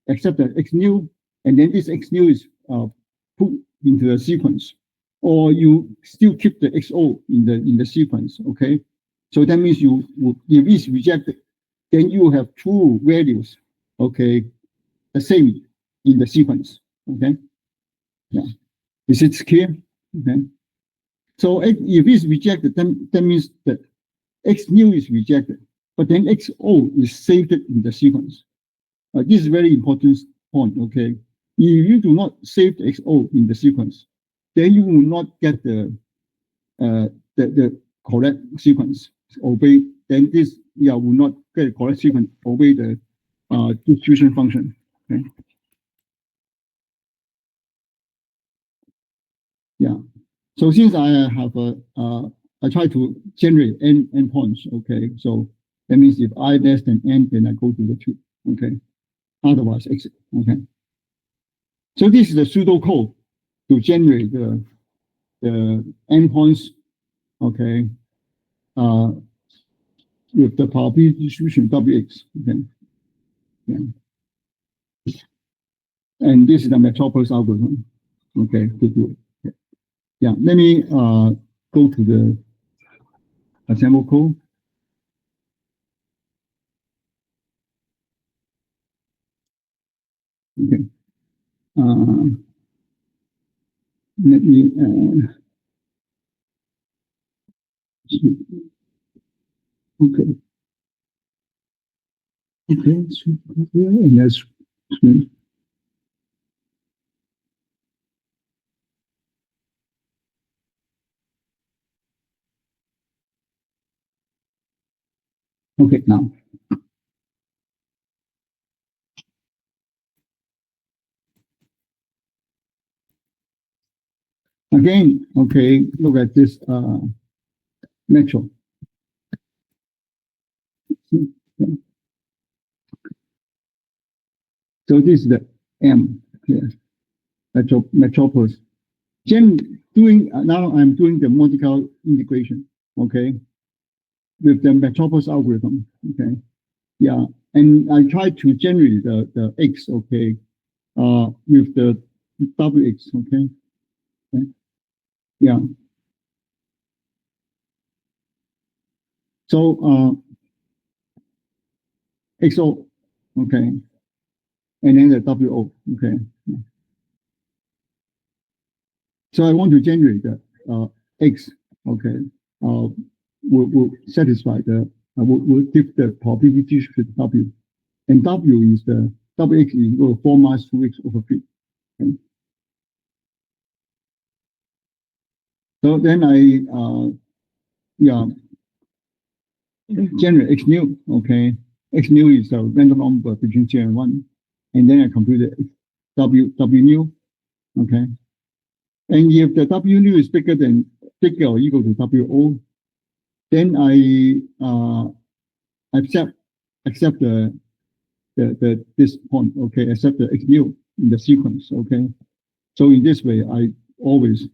accept the X new, and then this X new is put into the sequence, or you still keep the XO in the sequence, okay? So that means if it's rejected, then you have two values, okay, the same in the sequence, okay? Yeah, is it clear? Okay. So if it's rejected, then that means that X new is rejected, but then XO is saved in the sequence. This is very important point, okay? If you do not save the XO in the sequence, then you will not get the correct sequence. Obey, then this will not get the correct sequence, obey the distribution function. Okay. Yeah. So since I have I try to generate n endpoints, okay? So that means if I less than n, then I go to the 2, okay? Otherwise, exit, okay? So this is the pseudo code to generate the endpoints, okay, with the probability distribution Wx, okay? Yeah. And this is the Metropolis algorithm, okay, to do it. Okay. Yeah, let me go to the example code. Okay. Let me okay. Okay, so here and that's okay now. Again, okay, look at this metro. So this is the M here, Metropolis. Now I'm doing the multi-cloud integration, okay, with the Metropolis algorithm, okay. Yeah, and I try to generate the X, okay, with the WX, okay. Yeah. So XO, okay, and then the WO, okay. So I want to generate the X, okay, will satisfy will give the probability distribution W, and W is the WX is equal to 4 minus 2x over 3. Okay. So then I generate X new, okay. X new is a random number between 0 and 1, and then I compute the W new, okay. And if the W new is bigger or equal to WO, then I accept this point, okay, accept the X new in the sequence, okay. So in this way, I always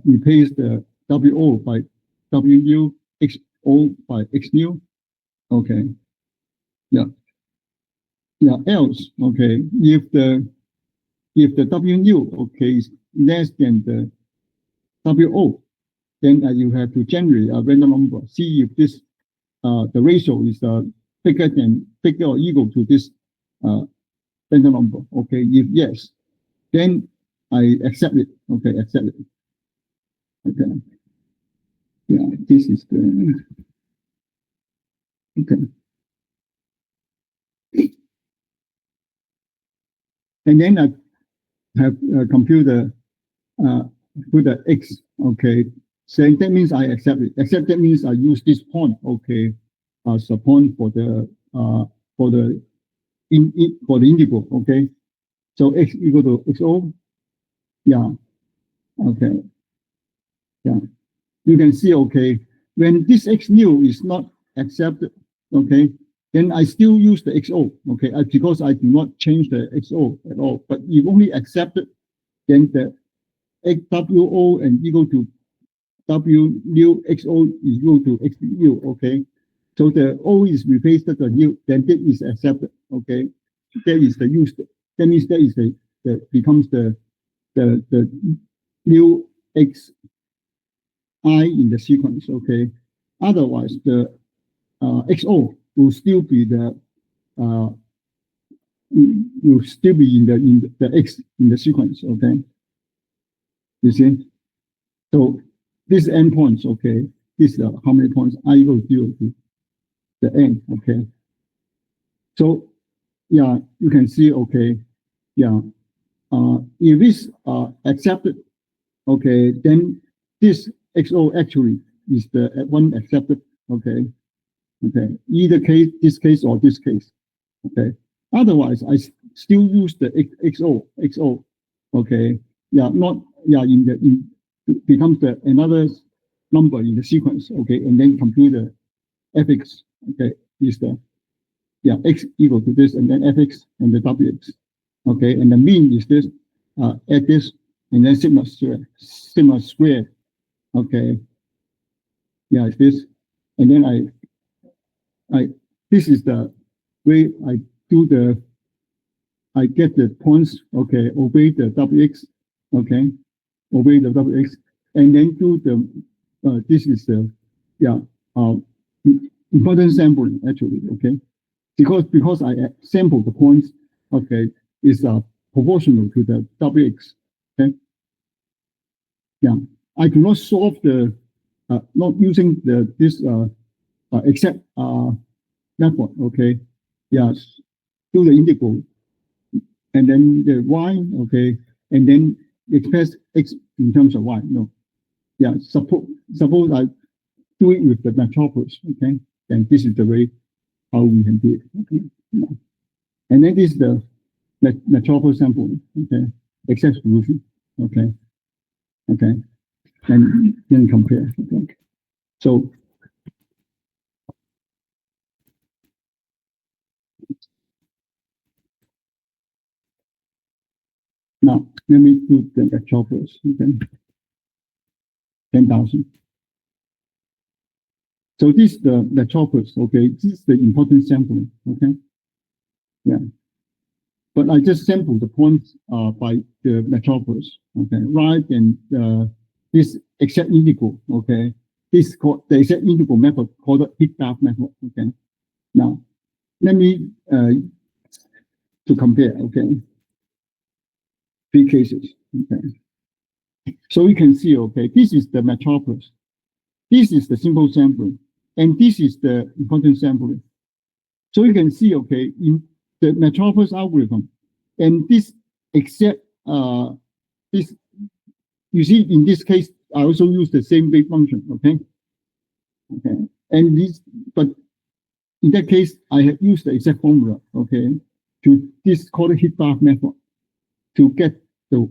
replace the WO by W new, XO by X new, okay. Yeah. Yeah. Else, okay, if the W new, okay, is less than the WO, then you have to generate a random number. See if this the ratio is bigger or equal to this random number. Okay, if yes, then I accept it. Okay, accept it. Okay. Yeah, this is the okay. And then I have a computer put the X, okay, saying that means I accept it. Accept that means I use this point, okay, as a point for the integral, okay. So x equal to xo, yeah, okay, yeah. You can see, okay, when this x new is not accepted, okay, then I still use the xo, okay, because I do not change the xo at all. But if only accepted, then the wo and equal to w new xo is equal to x new, okay. So the o is replaced with the new, then that is accepted, okay. That is the used. That means that is the becomes the new x I in the sequence, okay. Otherwise, the xo will still be the will still be in the x in the sequence, okay. You see, so this endpoints, okay. This how many points I equal to the n, okay. So yeah, you can see, okay, yeah. If it's accepted, okay, then this xo actually is the one accepted, okay. Okay, either case, this case or this case, okay. Otherwise, I still use the xo, okay. Yeah, not yeah it becomes the another number in the sequence, okay, and then compute the fx, okay, is the yeah x equal to this, and then fx and the wx, okay, and the mean is this, add this, and then sigma squared, okay, yeah, it's this, and then I this is the way I do the I get the points, okay, obey the wx, okay, obey the wx, and then do the this is the yeah important sampling actually, okay, because I sample the points, okay, is proportional to the wx, okay, yeah. I do not solve the not using the this exact method, okay, yes, do the integral and then the y, okay, and then express x in terms of y. No, yeah. Suppose I do it with the metropolis, okay, then this is the way how we can do it, okay. Yeah. And then this is the metropolis sample, okay, exact solution, okay, okay, and then compare, okay. So now let me do the metropolis, okay, 10,000. So this is the metropolis, okay. This is the important sampling, okay. Yeah. But I just sampled the points by the metropolis, okay, right? And this exact integral, okay, this is called the exact integral method called the heat bath method, okay. Now, let me to compare, okay, three cases, okay. So you can see, okay, this is the metropolis, this is the simple sampling, and this is the important sampling. So you can see, okay, in the metropolis algorithm, and this exact this you see in this case, I also use the same wave function, okay? Okay, and this, but in that case, I have used the exact formula, okay, to this called heat bath method to get the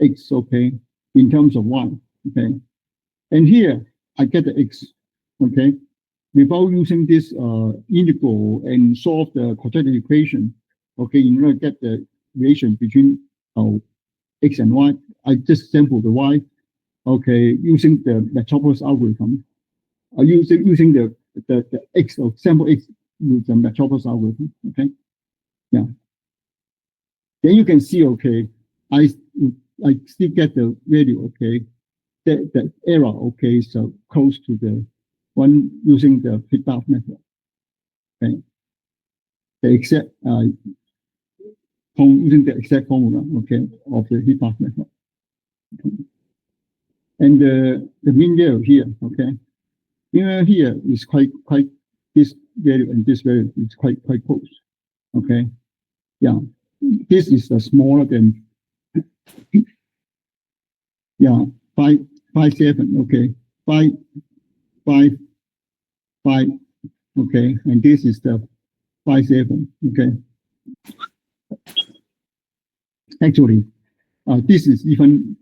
x, okay, in terms of y, okay, and here I get the x, okay, without using this integral and solve the quadratic equation, okay, in order to get the relation between x and y, I just sample the y, okay, using the metropolis algorithm, using the x or sample x with the metropolis algorithm, okay, yeah. Then you can see, okay, I still get the value, okay, the error, okay, so close to the one using the heat bath method, okay, the exact using the exact formula, okay, of the heat bath method, okay. And the mean value here, okay, here is quite this value and this value is quite close, okay, yeah. This is smaller than yeah 5 5.7, okay, 5.5, okay, and this is the 5.7, okay. Actually, this is even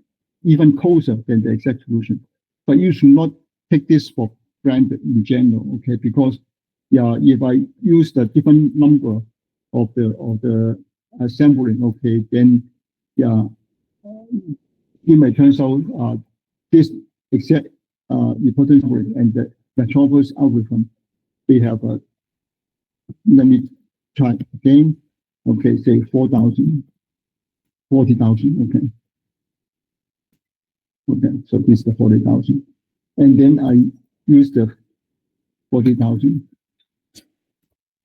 closer than the exact solution, but you should not take this for granted in general, okay? Because yeah, if I use the different number of the sampling, okay, then yeah, it may turn out this exact important sampling and the Metropolis algorithm, they have a, let me try again, okay, say 4,000, 40,000, okay. Okay, so this is the 40,000. And then I use the 40,000.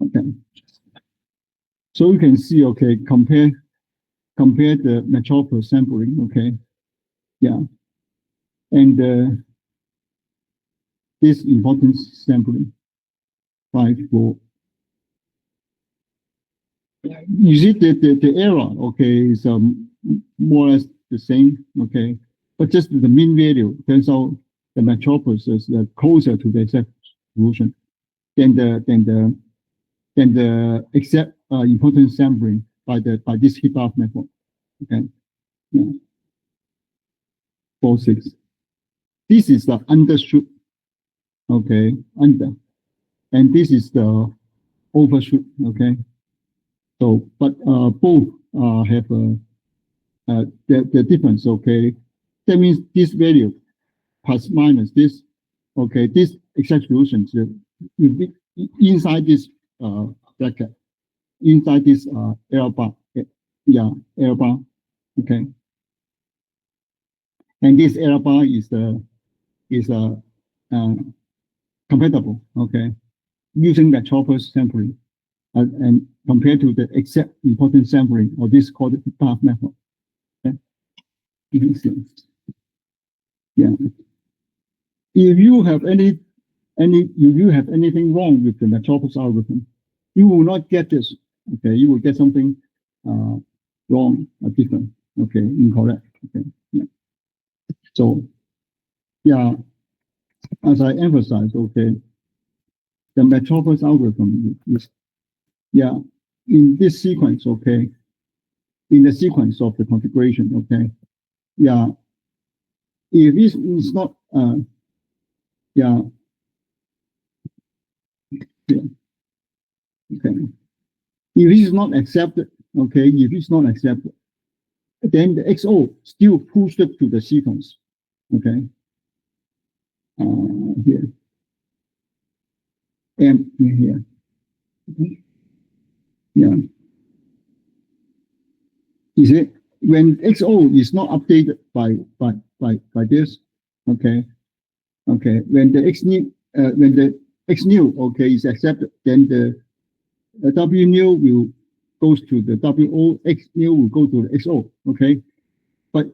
Okay. So you can see, okay, compare the Metropolis sampling, okay. Yeah. And this importance sampling, 5, 4. You see the error, okay, is more or less the same, okay. But just the mean value turns out the Metropolis is closer to the exact solution than the exact importance sampling by this heap-up method. Okay, yeah, 4.6. This is the undershoot. Okay, under, and this is the overshoot. Okay, so but both have the difference. Okay, that means this value plus minus this. Okay, this exact solution will be inside this bracket, inside this L bar. Yeah, L bar. Okay, and this L bar is uh, compatible. Okay, using the Metropolis sampling and compared to the exact important sampling or this called path method. Okay? Yeah. If you have if you have anything wrong with the Metropolis algorithm, you will not get this. Okay, you will get something wrong or different. Okay, incorrect. Okay. Yeah. So yeah, as I emphasized, okay, the Metropolis algorithm is yeah in this sequence. Okay, in the sequence of the configuration. Okay, yeah, if it's not yeah, yeah, okay, if it's not accepted, okay, if it's not accepted, then the XO still pushed it to the sequence. Okay, here and here. Okay. Yeah, is it when XO is not updated by this? Okay, okay, when the X new okay is accepted, then the W new will goes to the WO, X new will go to the XO. Okay, but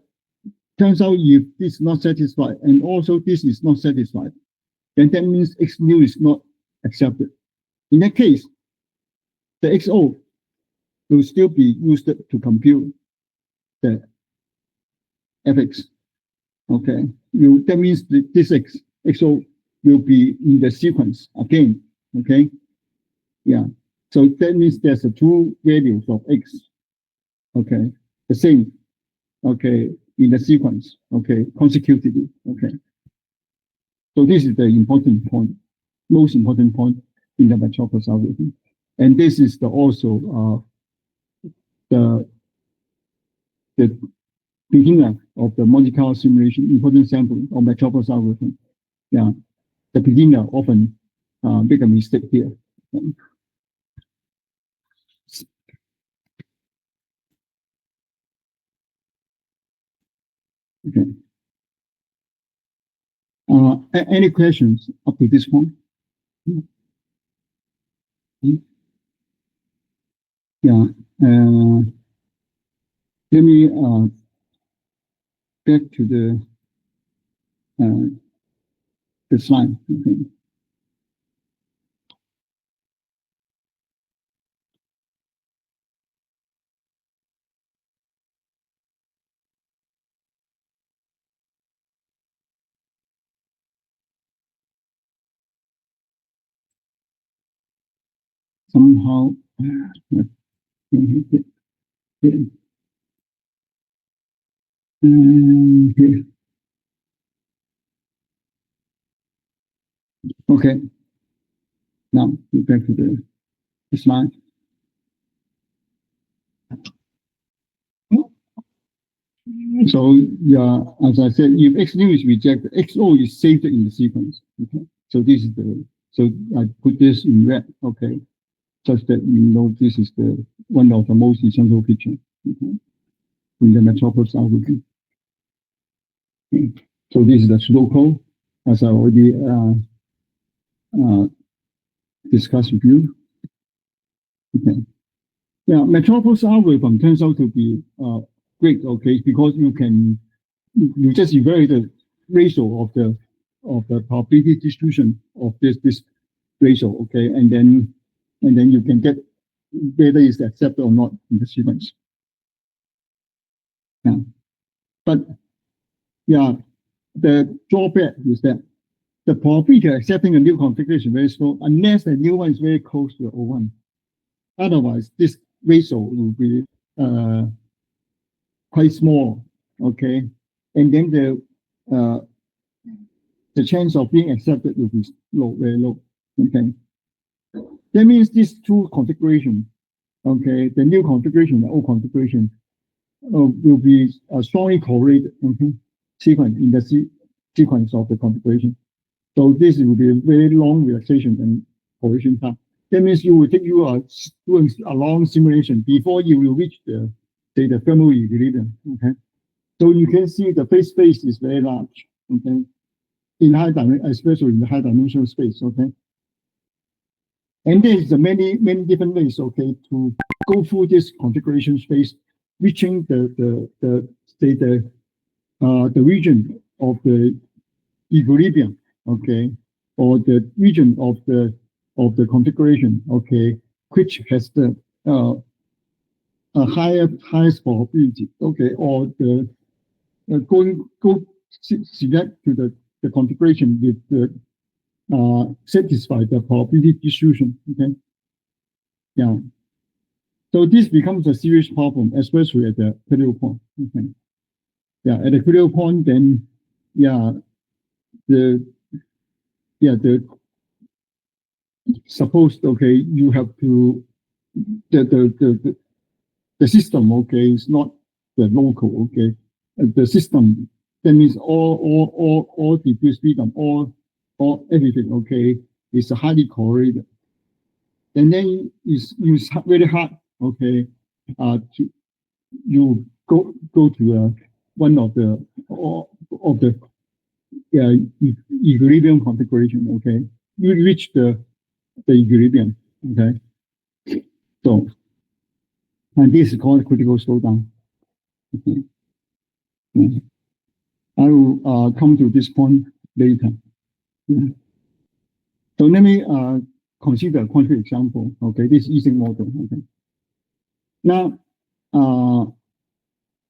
turns out if this is not satisfied and also this is not satisfied, then that means X new is not accepted. In that case, the XO will still be used to compute the fx. Okay, that means this XO will be in the sequence again. Okay, yeah. So that means there's a two values of x. Okay, the same. Okay, in the sequence. Okay, consecutively. Okay. So this is the important point, most important point in the Metropolis algorithm, and this is also the beginner of the multi-color simulation important sampling of Metropolis algorithm. Yeah, the beginner often make a mistake here. Okay. Any questions up to this point? Yeah. Let me back to the slide. Okay. somehow. Okay, now back to the slide. So yeah, as I said, if X new is rejected, XO is saved in the sequence. Okay, so this is so I put this in red. Okay, such that you know this is the one of the most essential features. Okay, in the Metropolis algorithm. Okay. So this is the pseudocode, as I already discussed with you. Okay. Yeah, Metropolis algorithm turns out to be great. Okay, because you just evaluate the ratio of the probability distribution of this ratio. Okay, and then you can get whether it's accepted or not in the sequence. Yeah, but yeah, the drawback is that the probability of accepting a new configuration is very small unless the new one is very close to the old one. Otherwise, this ratio will be quite small. Okay, and then the chance of being accepted will be low, very low. Okay, that means these two configurations. Okay, the new configuration, the old configuration, will be strongly correlated sequence in the sequence of the configuration. So this will be a very long relaxation and correlation time. That means you will take doing a long simulation before you will reach the thermal equilibrium. Okay, so you can see the phase space is very large. Okay, in high dimension, especially in the high dimensional space. Okay, and there's many different ways. Okay, to go through this configuration space, reaching the region of the equilibrium. Okay, or the region of the configuration. Okay, which has the highest probability. Okay, or the go select to the configuration with the satisfy the probability distribution. Okay, yeah. So this becomes a serious problem, especially at the critical point. Okay, yeah. At the critical point, then yeah, the supposed okay, you have to the system. Okay, is not the local. Okay, the system. That means all diffuse freedom, all everything. Okay, is highly correlated. And then it's very hard. Okay, to you go to one of the equilibrium configuration. Okay, you reach the equilibrium. Okay, so and this is called critical slowdown. Okay. I will come to this point later. Yeah. So let me consider a concrete example. Okay, this Ising model. Okay. Now,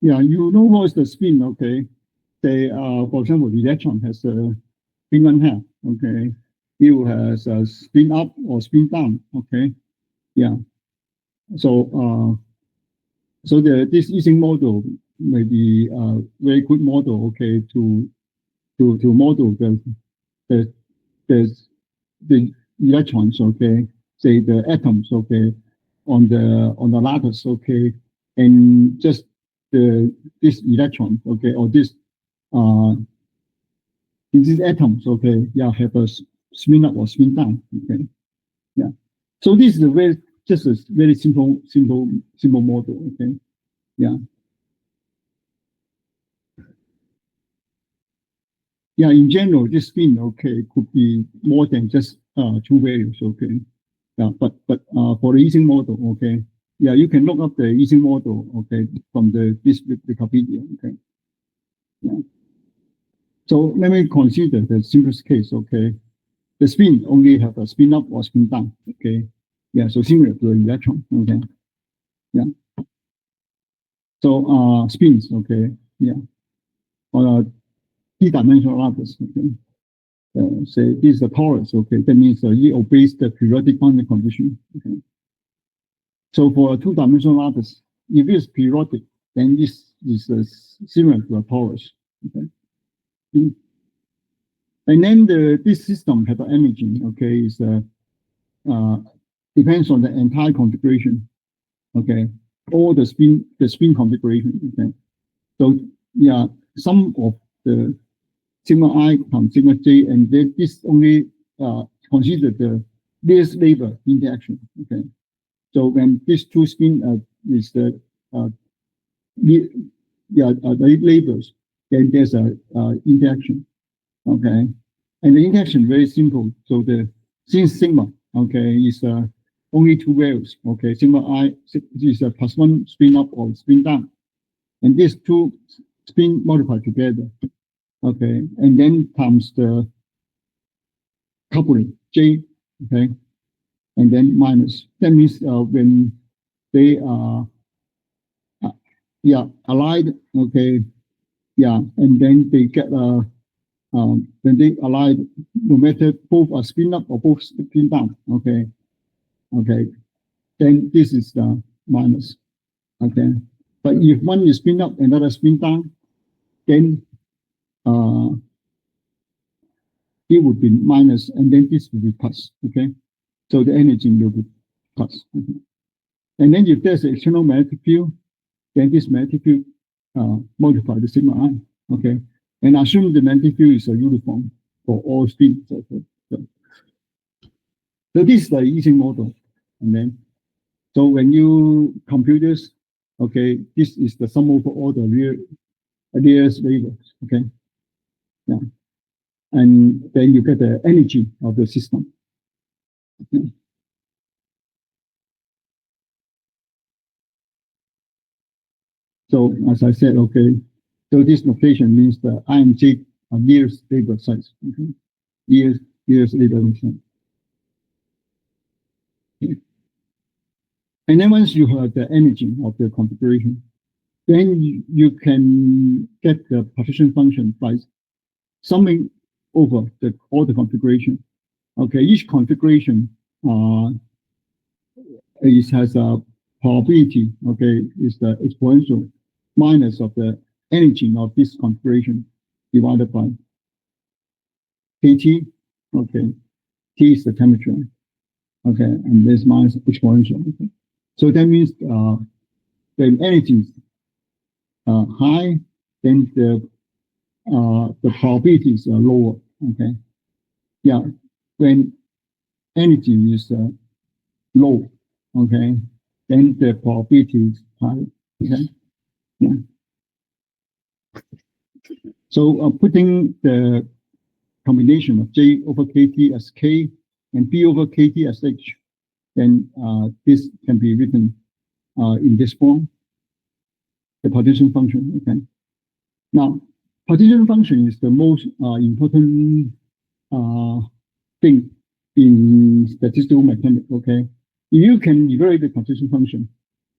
yeah, you know what's the spin? Okay, say for example, the electron has a spin one half. Okay, it has a spin up or spin down. Okay, yeah. So this Ising model may be a very good model. Okay, to model the the the electrons. Okay, say the atoms. Okay, on the lattice. Okay, and just this electron. Okay, or this these atoms. Okay, yeah, have a spin up or spin down. Okay, yeah. So this is just a very simple model. Okay, yeah. Yeah, in general, this spin, okay, could be more than just two values, okay. Yeah, but for the Ising model, okay, yeah, you can look up the Ising model, okay, from this Wikipedia, okay. Yeah. So let me consider the simplest case, okay. The spin only have a spin up or spin down, okay. Yeah, so similar to an electron, okay. Yeah. So spins, okay, yeah, on a d-dimensional lattice, okay. Say this is a torus, okay, that means it obeys the periodic boundary condition. Okay. So for a two-dimensional lattice, if it's periodic, then this is similar to a torus. Okay. And then this system have an imaging. Okay, is depends on the entire configuration. Okay, all the spin configuration. Okay, so yeah, some of the sigma I times sigma j, and then this only consider the base labor interaction. Okay, so when these two spin is the labels, then there's a interaction. Okay, and the interaction very simple. So since sigma, okay, is only two values. Okay, sigma I is a plus one spin up or spin down, and these two spin multiply together. Okay, and then times the coupling J. Okay, and then minus. That means when they are allied. Okay, and then they get when they allied, no matter both are spin up or both spin down. Okay, then this is the minus. Okay, but if one is spin up, another spin down, then it would be minus, and then this will be plus. Okay, so the energy will be plus. Okay. And then if there's an external magnetic field, then this magnetic field multiply the sigma I. Okay, and assume the magnetic field is uniform for all spins. Okay. So this is the Ising model, and then so when you compute this, okay, this is the sum over all the nearest labels. Okay, and then you get the energy of the system. Okay. So as I said, okay, so this notation means the I and J are nearest label size. Okay, nearest label size. Okay. And then once you have the energy of the configuration, then you can get the partition function by summing over all the configuration. Okay, each configuration it has a probability. Okay, is the exponential minus of the energy of this configuration divided by kT. Okay, T is the temperature. Okay, and this minus exponential. Okay. So that means the energy is high, then the probabilities are lower. Okay, when energy is low, okay, then the probability is high. Okay, so putting the combination of J over KT as K and B over KT as H, then this can be written in this form, the partition function. Okay. Now, partition function is the most important thing in statistical mechanics. Okay, if you can evaluate the partition function,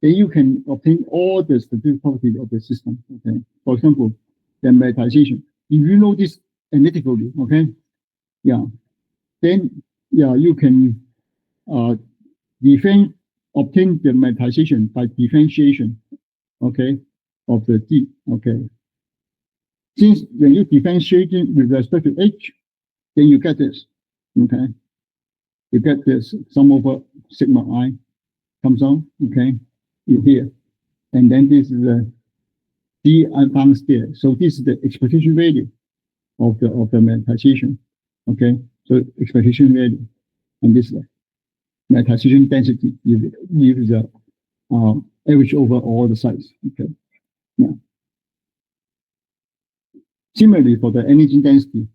then you can obtain all the statistical properties of the system. Okay, for example, the magnetization. If you know this analytically, okay, then you can obtain the magnetization by differentiation, okay, of the D. Okay, since when you differentiate it with respect to H, then you get this. Okay, you get this sum over sigma I comes on. Okay, in here, and then this is the D downstairs. So this is the expectation value of the magnetization. Okay, so expectation value, and this is the magnetization density. You use the average over all the sites. Okay, Similarly, for the energy density,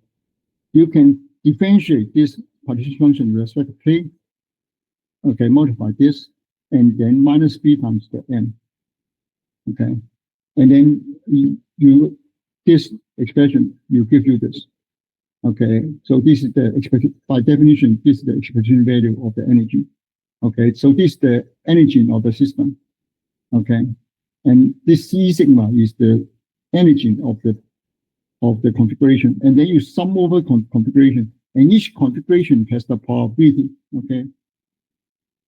you can differentiate this partition function with respect to K. Okay, multiply this, and then minus B times the M. Okay, and then this expression will give you this. Okay, so this is the expected, by definition, this is the expectation value of the energy. Okay, so this is the energy of the system. Okay, and this C sigma is the energy of the configuration, and then you sum over configuration, and each configuration has the probability. Okay,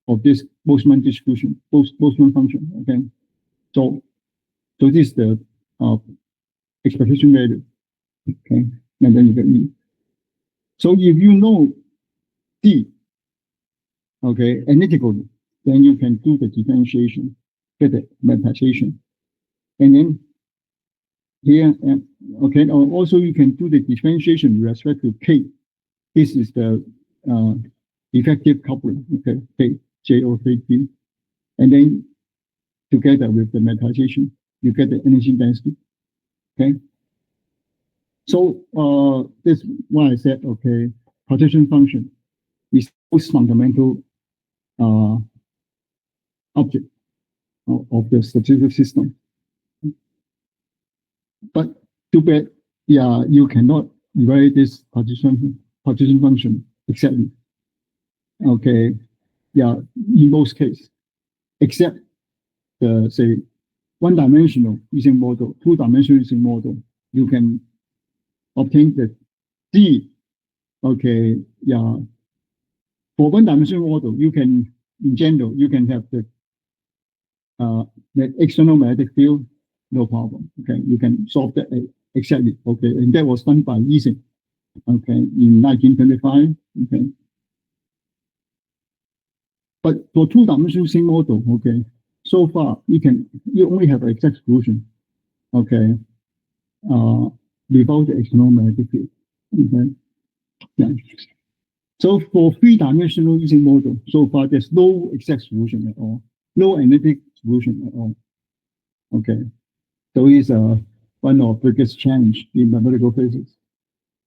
of this Boltzmann distribution, Boltzmann function. Okay, so this is the expectation value. Okay, and then you get E. So if you know D, okay, analytically, then you can do the differentiation, get the metization, and then here, okay, also you can do the differentiation with respect to K. This is the effective coupling, okay, K, JO3P, and then together with the metization, you get the energy density, okay. So that's why I said, okay, partition function is the most fundamental object of the statistical system. But too bad, yeah, you cannot evaluate this partition function exactly. Okay, yeah, in most cases, except the say one-dimensional Ising model, two-dimensional Ising model, you can obtain the D. Okay, yeah. For one-dimensional model, you can, in general, you can have the external magnetic field, no problem. Okay, you can solve that exactly. Okay, and that was done by Ising. Okay, in 1925. Okay, but for two-dimensional Ising model, okay, so far you only have an exact solution. Okay, without the external magnetic field. Okay, yeah. So for three-dimensional Ising model, so far there's no exact solution at all, no analytic solution at all. Okay, so it's one of the biggest challenge in mathematical physics.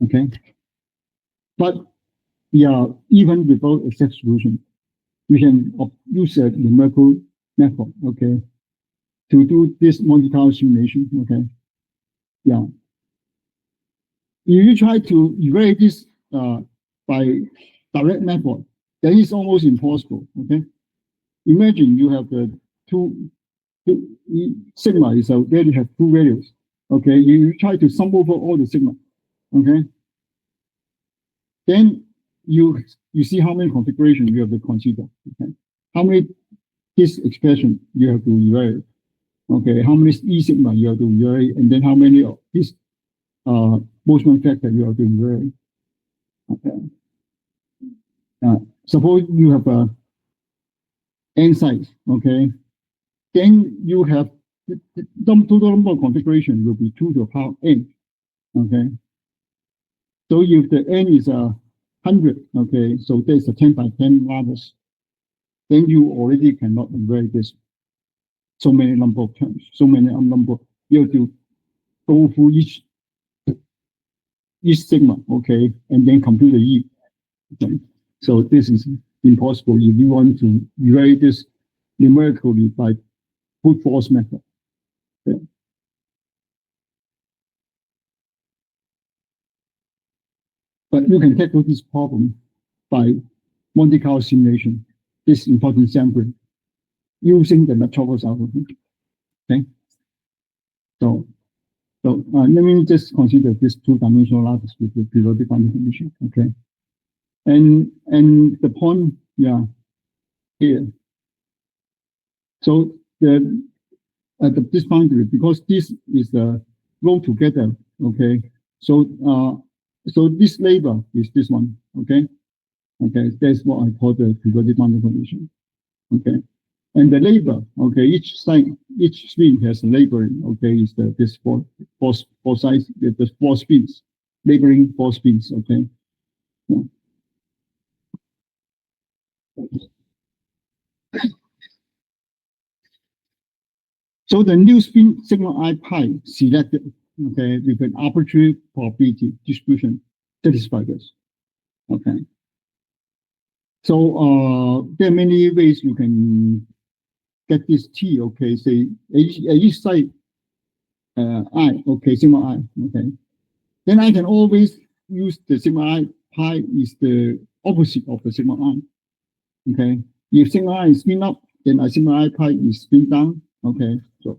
Okay, but yeah, even without exact solution, we can use a numerical method. Okay, to do this Monte Carlo simulation. Okay, yeah. If you try to evaluate this by direct method, then it's almost impossible. Okay, imagine you have the two sigma is a value have two values. Okay, you try to sum over all the sigma. Okay, then you see how many configurations you have to consider. Okay, how many this expression you have to evaluate. Okay, how many E sigma you have to evaluate, and then how many of this Boltzmann factor you have to evaluate. Okay. Suppose you have a n size. Okay, then you have the total number of configuration will be 2 to the power n. Okay, so if the n is 100, okay, so there's a 10 by 10 lattice, then you already cannot evaluate this so many number of terms, so many number. You have to go through each sigma, okay, and then compute the E. Okay. So this is impossible if you want to evaluate this numerically by brute force method. Okay. But you can tackle this problem by Monte Carlo simulation, this important sampling, using the Metropolis algorithm. Okay. So let me just consider this two-dimensional lattice with the periodic boundary condition. Okay. And the point, yeah, here. So at this boundary, because this is the row together. Okay. So this label is this one. Okay. Okay. That's what I call the periodic boundary condition. Okay. And the label, okay, each spin has a labeling, okay, is this four sides, the four spins, labeling four spins, okay. Yeah. So the new spin sigma I pi selected, okay, with an arbitrary probability distribution satisfies this. Okay. So there are many ways you can get this T, okay, say at each side I, okay, sigma I, okay. Then I can always use the sigma I pi is the opposite of the sigma I. Okay. If sigma I is spin up, then a sigma I pi is spin down. Okay. So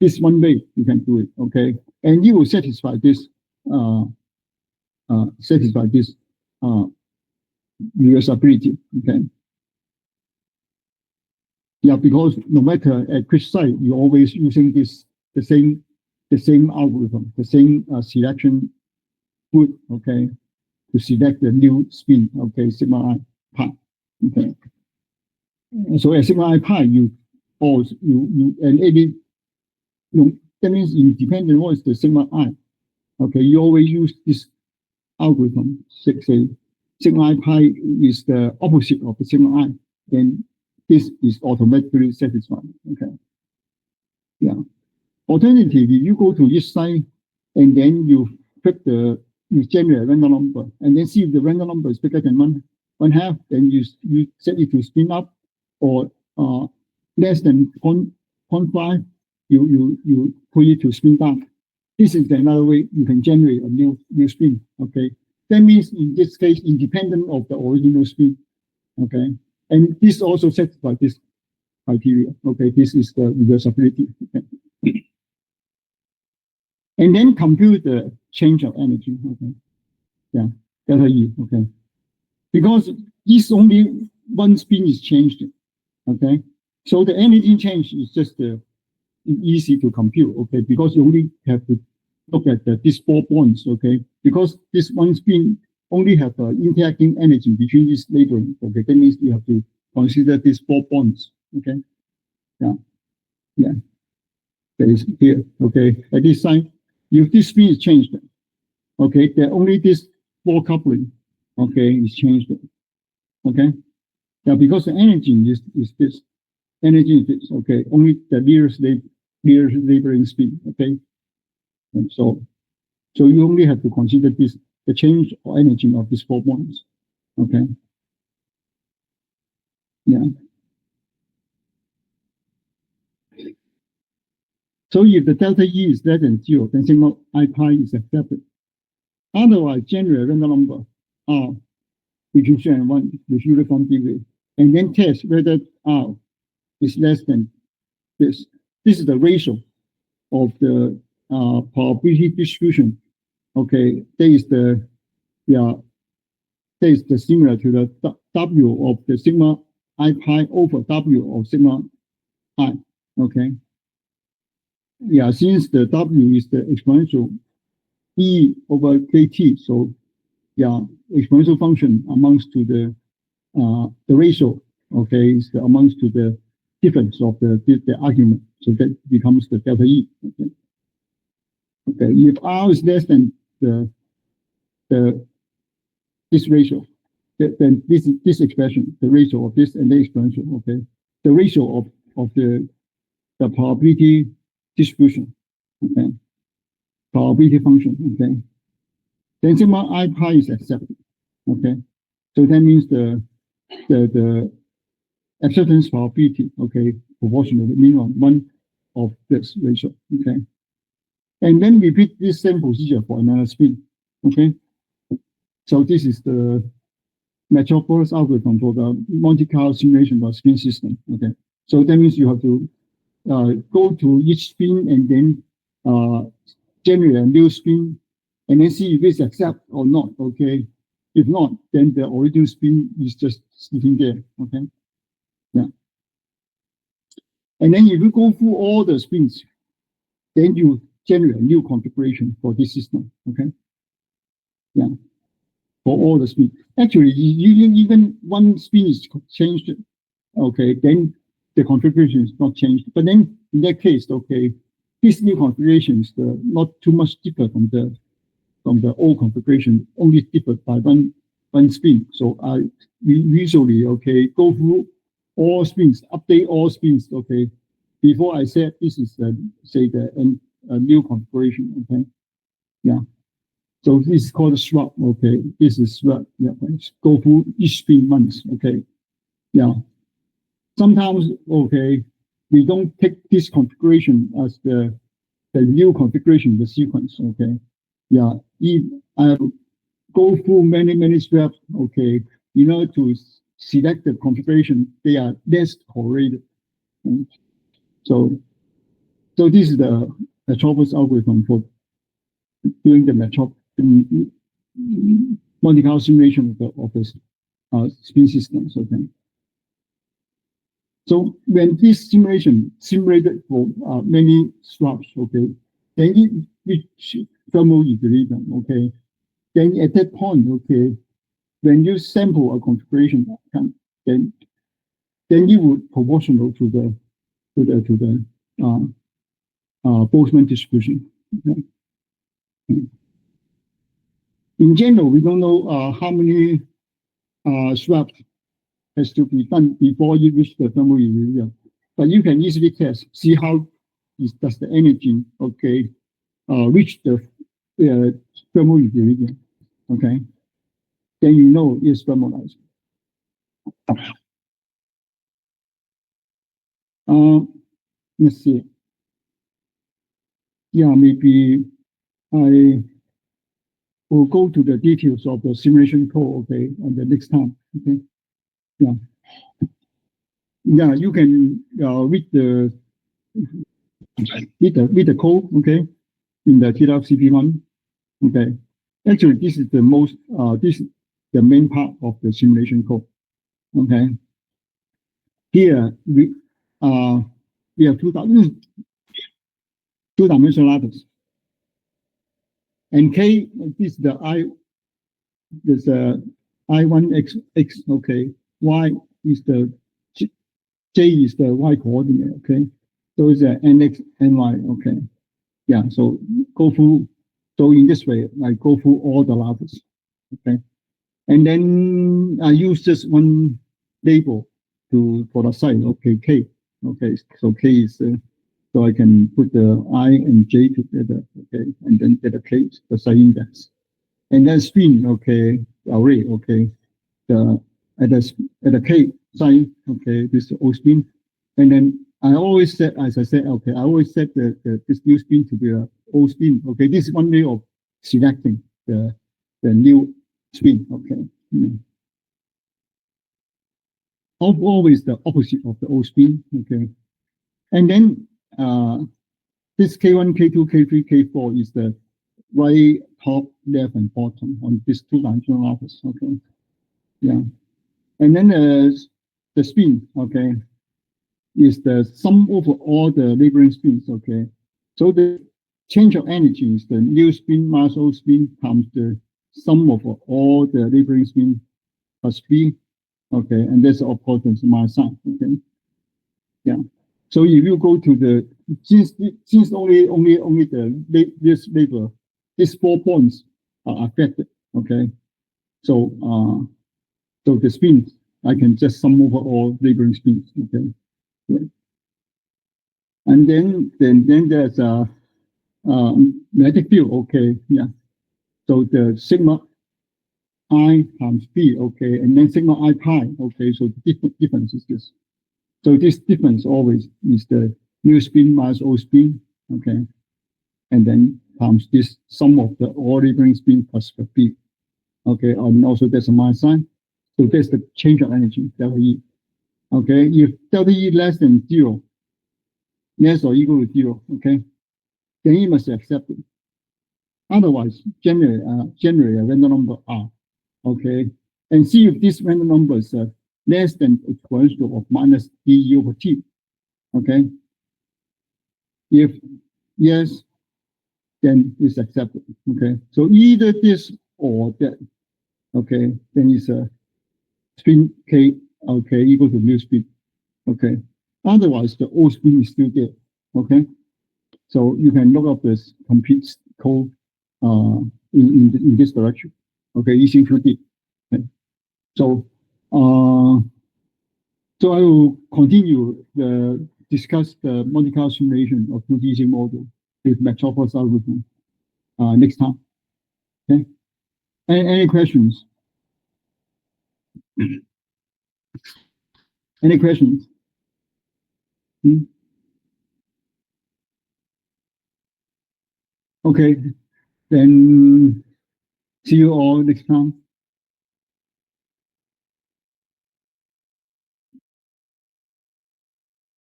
this one way you can do it. Okay. And you will satisfy this reversibility. Okay. Yeah, because no matter at which site, you're always using the same algorithm, the same selection group, okay, to select the new spin, okay, sigma I pi. Okay. So at sigma I pi, and any that means independent what is the sigma I. Okay, you always use this algorithm. Say sigma I pi is the opposite of the sigma I, then this is automatically satisfied. Okay. Yeah. Alternatively, you go to each site and then you generate a random number and then see if the random number is bigger than one half, then you set it to spin up, or less than 0.5, you put it to spin down. This is another way you can generate a new spin. Okay, that means in this case, independent of the original spin. Okay, and this also satisfies this criteria. Okay, this is the reversibility. Okay. And then compute the change of energy. Okay, yeah, delta E. Okay, because this only one spin is changed. Okay, so the energy change is just easy to compute. Okay, because you only have to look at these 4 points. Okay, because this one spin only have interacting energy between these labeling. Okay, that means you have to consider these 4 points. Okay, yeah, yeah, that is here. Okay, at this side, if this spin is changed, okay, only this 4 coupling, okay, is changed. Okay, yeah, because the energy is this. Energy is this. Okay, only the nearest labeling speed. Okay, and so you only have to consider this, the change of energy of these 4 points. Okay, yeah. So if the delta E is less than 0, then sigma I pi is accepted. Otherwise, generate a random number R between 0 and 1 with uniform degree, and then test whether R is less than this. This is the ratio of the probability distribution. Okay, that is the similar to the W of the sigma I pi over W of sigma I. Okay. Yeah, since the W is the exponential E over KT, so yeah, exponential function amounts to the ratio. Okay, is amounts to the difference of the argument. So that becomes the delta E. Okay. Okay. If R is less than this ratio, then this expression, the ratio of this and the exponential, okay, the ratio of the probability distribution, okay, probability function, okay, then sigma I pi is accepted, okay, so that means the acceptance probability, okay, proportionally minimum one of this ratio, okay, and then repeat this same procedure for another spin, okay, so this is the Metropolis algorithm for the Monte Carlo simulation of spin system. Okay, so that means you have to go to each spin and then generate a new spin, and then see if it's accept or not. Okay, if not, then the original spin is just sitting there. Okay, yeah, and then if you go through all the spins, then you generate a new configuration for this system. Okay, yeah. For all the spin. Actually, even one spin is changed, okay, then the configuration is not changed. But then in that case, okay, this new configuration is not too much different from the old configuration, only differed by one spin. So we usually, okay, go through all spins, update all spins, okay, before I said this is say the new configuration, okay, yeah. So this is called a swap. Okay, this is swap. Yeah, go through each spin once. Okay, yeah. Sometimes, okay, we don't take this configuration as the new configuration, the sequence. Okay, yeah. If I go through many steps, okay, in order to select the configuration, they are less correlated. And so this is the Metropolis algorithm for doing the Monte Carlo simulation of the spin systems. Okay. So when this simulation simulated for many swaps, okay, then it reach thermal equilibrium, okay. Then at that point, okay, when you sample a configuration, then it would proportional to the Boltzmann distribution. Okay? In general, we don't know how many swaps has to be done before you reach the thermal equilibrium. But you can easily test, see how does the energy, okay, reach the thermal equilibrium, okay? Then you know it's thermalized. Let's see. Yeah, maybe I will go to the details of the simulation code, okay, on the next time, okay? Yeah. Yeah, you can read the code, okay, in the TWCP1, okay. Actually, this is the most this is the main part of the simulation code, okay. Here we have two-dimensional lattice, and K is the there's a I1 x, okay. Y is the J is the Y coordinate, okay. So it's a NX NY, okay. Yeah, so go through. So in this way, I go through all the lattice, okay. And then I use just one label for the site, okay, K. Okay, so K is so I can put the I and J together, okay, and then get a K, the site index. And then spin, okay, array, okay, the at the K site, okay, this O spin. And then I always set, as I said, okay, I always set this new spin to be a O spin. Okay, this is one way of selecting the new spin, okay. Always the opposite of the O spin, okay. And then this K1, K2, K3, K4 is the right, top, left, and bottom on this two-dimensional lattice, okay. Yeah. And then the spin, okay, is the sum over all the neighboring spins, okay. So the change of energy is the new spin minus old spin times the sum of all the neighboring spin plus B, okay, and that's of course the minus sign, okay. Yeah. So if you go to the since only this label, these 4 points are affected, okay. So so the spins I can just sum over all neighboring spins, okay. Yeah. And then there's a magnetic field, okay, yeah. So the sigma I times B, okay, and then sigma I pi, okay. So the difference is this. So this difference always is the new spin minus old spin, okay, and then times this sum of the all neighboring spin plus the B, okay, and also there's a minus sign. So there's the change of energy, delta E, okay. If delta E less than 0, less or equal to 0, okay, then you must accept it. Otherwise, generate a random number R, okay, and see if this random number is less than exponential of minus d over t, okay. If yes, then it's accepted, okay. So either this or that, okay, then it's a spin k, okay, equal to new spin, okay. Otherwise, the old spin is still there, okay. So you can look up this complete code in this direction, okay, using 2D. Okay. So so I will continue discuss the Monte-Carlo simulation of 2D model with Metropolis algorithm next time. Okay. Any questions? Any questions? Okay, then see you all next time.